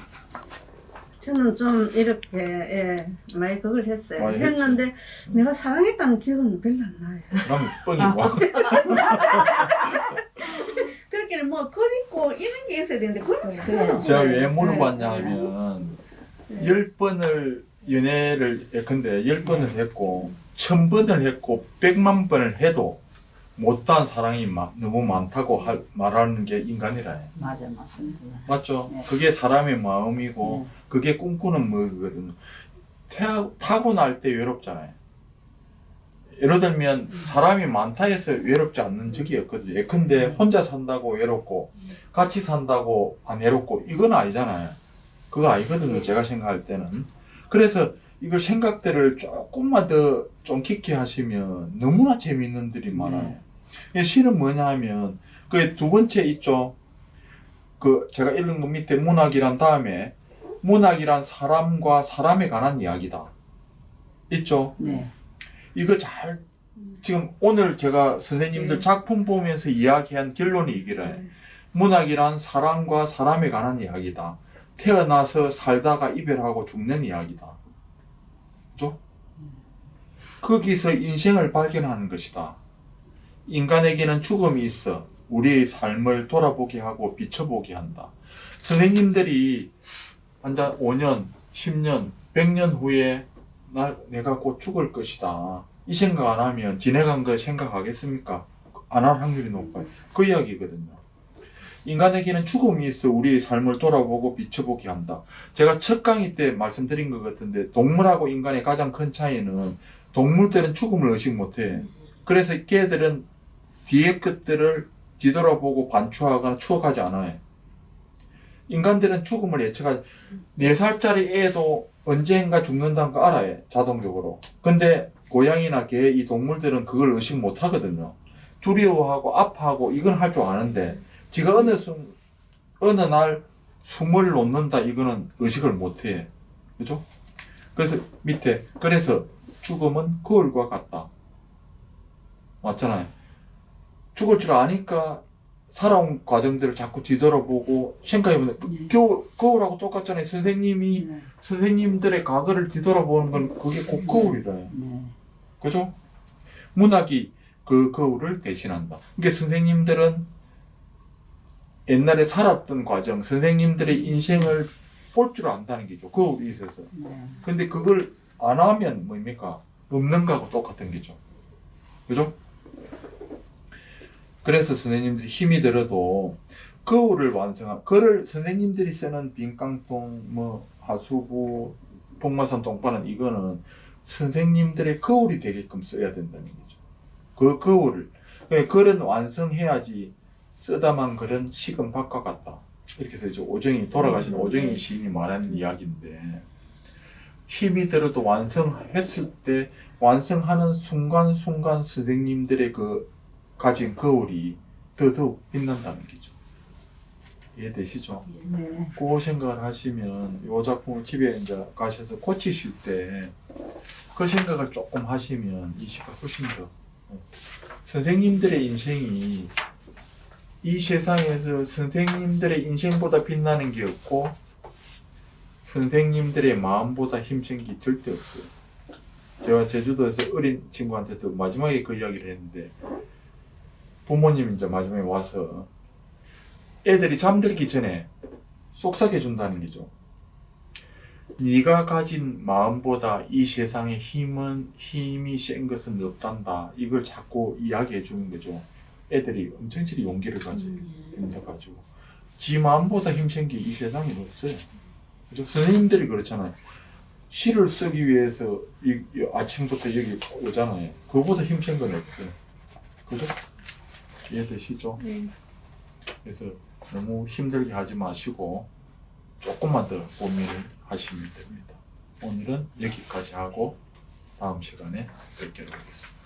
저는 좀 이렇게 많이 그걸 했어요. 많이 했는데 내가 사랑했다는 기억은 별로 안 나요. 그럼 뻔이고 그렇게는 뭐 그립고 이런 게 있어야 되는데 그런 게 그래요. 하나도 제가 없어요. 왜 물어봤냐 하면 10번을 연애를 예컨대 10번을 했고 1000번을 했고 100만 번을 해도 못다한 사랑이 너무 많다고 말하는 게 인간이라 해요. 맞아, 맞습니다. 맞죠? 네. 그게 사람의 마음이고 그게 꿈꾸는 뭐거든요. 타고날 때 외롭잖아요. 예를 들면 사람이 많다 해서 외롭지 않는 적이 없거든요. 예컨대 혼자 산다고 외롭고 같이 산다고 안 외롭고 이건 아니잖아요. 그거 아니거든요. 제가 생각할 때는. 그래서 이걸 생각들을 조금만 더 좀 깊게 하시면 너무나 재미있는 들이 많아요. 시는 뭐냐 하면 그 두 번째 있죠. 그 제가 읽은 거 밑에 문학이란 다음에 문학이란 사람과 사람에 관한 이야기다. 있죠. 네. 이거 잘 지금 오늘 제가 선생님들 작품 보면서 이야기한 결론이 이기래. 문학이란 사람과 사람에 관한 이야기다. 태어나서 살다가 이별하고 죽는 이야기다. 그죠? 거기서 인생을 발견하는 것이다. 인간에게는 죽음이 있어 우리의 삶을 돌아보게 하고 비춰보게 한다. 선생님들이 한자 5년, 10년, 100년 후에 내가 곧 죽을 것이다. 이 생각 안 하면 지나간 거 생각하겠습니까? 안 할 확률이 높아요. 그 이야기거든요. 인간에게는 죽음이 있어 우리의 삶을 돌아보고 비춰보게 한다. 제가 첫 강의 때 말씀드린 것 같은데 동물하고 인간의 가장 큰 차이는 동물들은 죽음을 의식 못해. 그래서 걔들은 뒤의 것들을 뒤돌아보고 반추하거나 추억하지 않아요. 인간들은 죽음을 예측하지. 4살짜리 애도 언젠가 죽는다는 거 알아요. 자동적으로. 근데 고양이나 개, 이 동물들은 그걸 의식 못 하거든요. 두려워하고 아파하고 이건 할 줄 아는데 지가 어느 날 숨을 놓는다 이거는 의식을 못 해. 그죠? 그래서 밑에 그래서 죽음은 거울과 같다. 맞잖아요. 죽을 줄 아니까 살아온 과정들을 자꾸 뒤돌아보고 생각해보면 거울하고 똑같잖아요. 선생님이 선생님들의 과거를 뒤돌아보는 건 그게 곧 거울이라요. 그죠? 문학이 그 거울을 대신한다. 그러니까 선생님들은 옛날에 살았던 과정, 선생님들의 인생을 볼 줄 안다는 게죠. 거울이 있어서. 근데 그걸 안 하면 뭡니까? 없는 거하고 똑같은 거죠. 그죠? 그래서 선생님들이 힘이 들어도 거울을 완성한, 글을 선생님들이 쓰는 빈깡통, 하수부, 폭마산 동파는 이거는 선생님들의 거울이 되게끔 써야 된다는 거죠. 그 거울을. 글은 완성해야지 쓰다만 글은 식은 밥과 같다. 이렇게 해서 이제 오정희, 돌아가신 오정희 시인이 말하는 이야기인데, 힘이 들어도 완성했을 때, 완성하는 순간순간 선생님들의 그 가진 거울이 더더욱 빛난다는 거죠. 이해되시죠? 네. 그 생각을 하시면 이 작품을 집에 이제 가셔서 고치실 때 그 생각을 조금 하시면 이 시가 훨씬 더 선생님들의 인생이 이 세상에서 선생님들의 인생보다 빛나는 게 없고 선생님들의 마음보다 힘센 게 절대 없어요. 제가 제주도에서 어린 친구한테도 마지막에 그 이야기를 했는데 부모님이 이제 마지막에 와서 애들이 잠들기 전에 속삭여 준다는 거죠. 네가 가진 마음보다 이 세상에 힘이 센 것은 없단다. 이걸 자꾸 이야기해 주는 거죠. 애들이 엄청나게 용기를 가지고 지 마음보다 힘센 게 이 세상에 없어요. 그죠? 선생님들이 그렇잖아요. 시를 쓰기 위해서 이 아침부터 여기 오잖아요. 그거보다 힘센 건 없어요. 그죠? 이해되시죠? 그래서 너무 힘들게 하지 마시고 조금만 더 고민을 하시면 됩니다. 오늘은 여기까지 하고 다음 시간에 뵙도록 하겠습니다.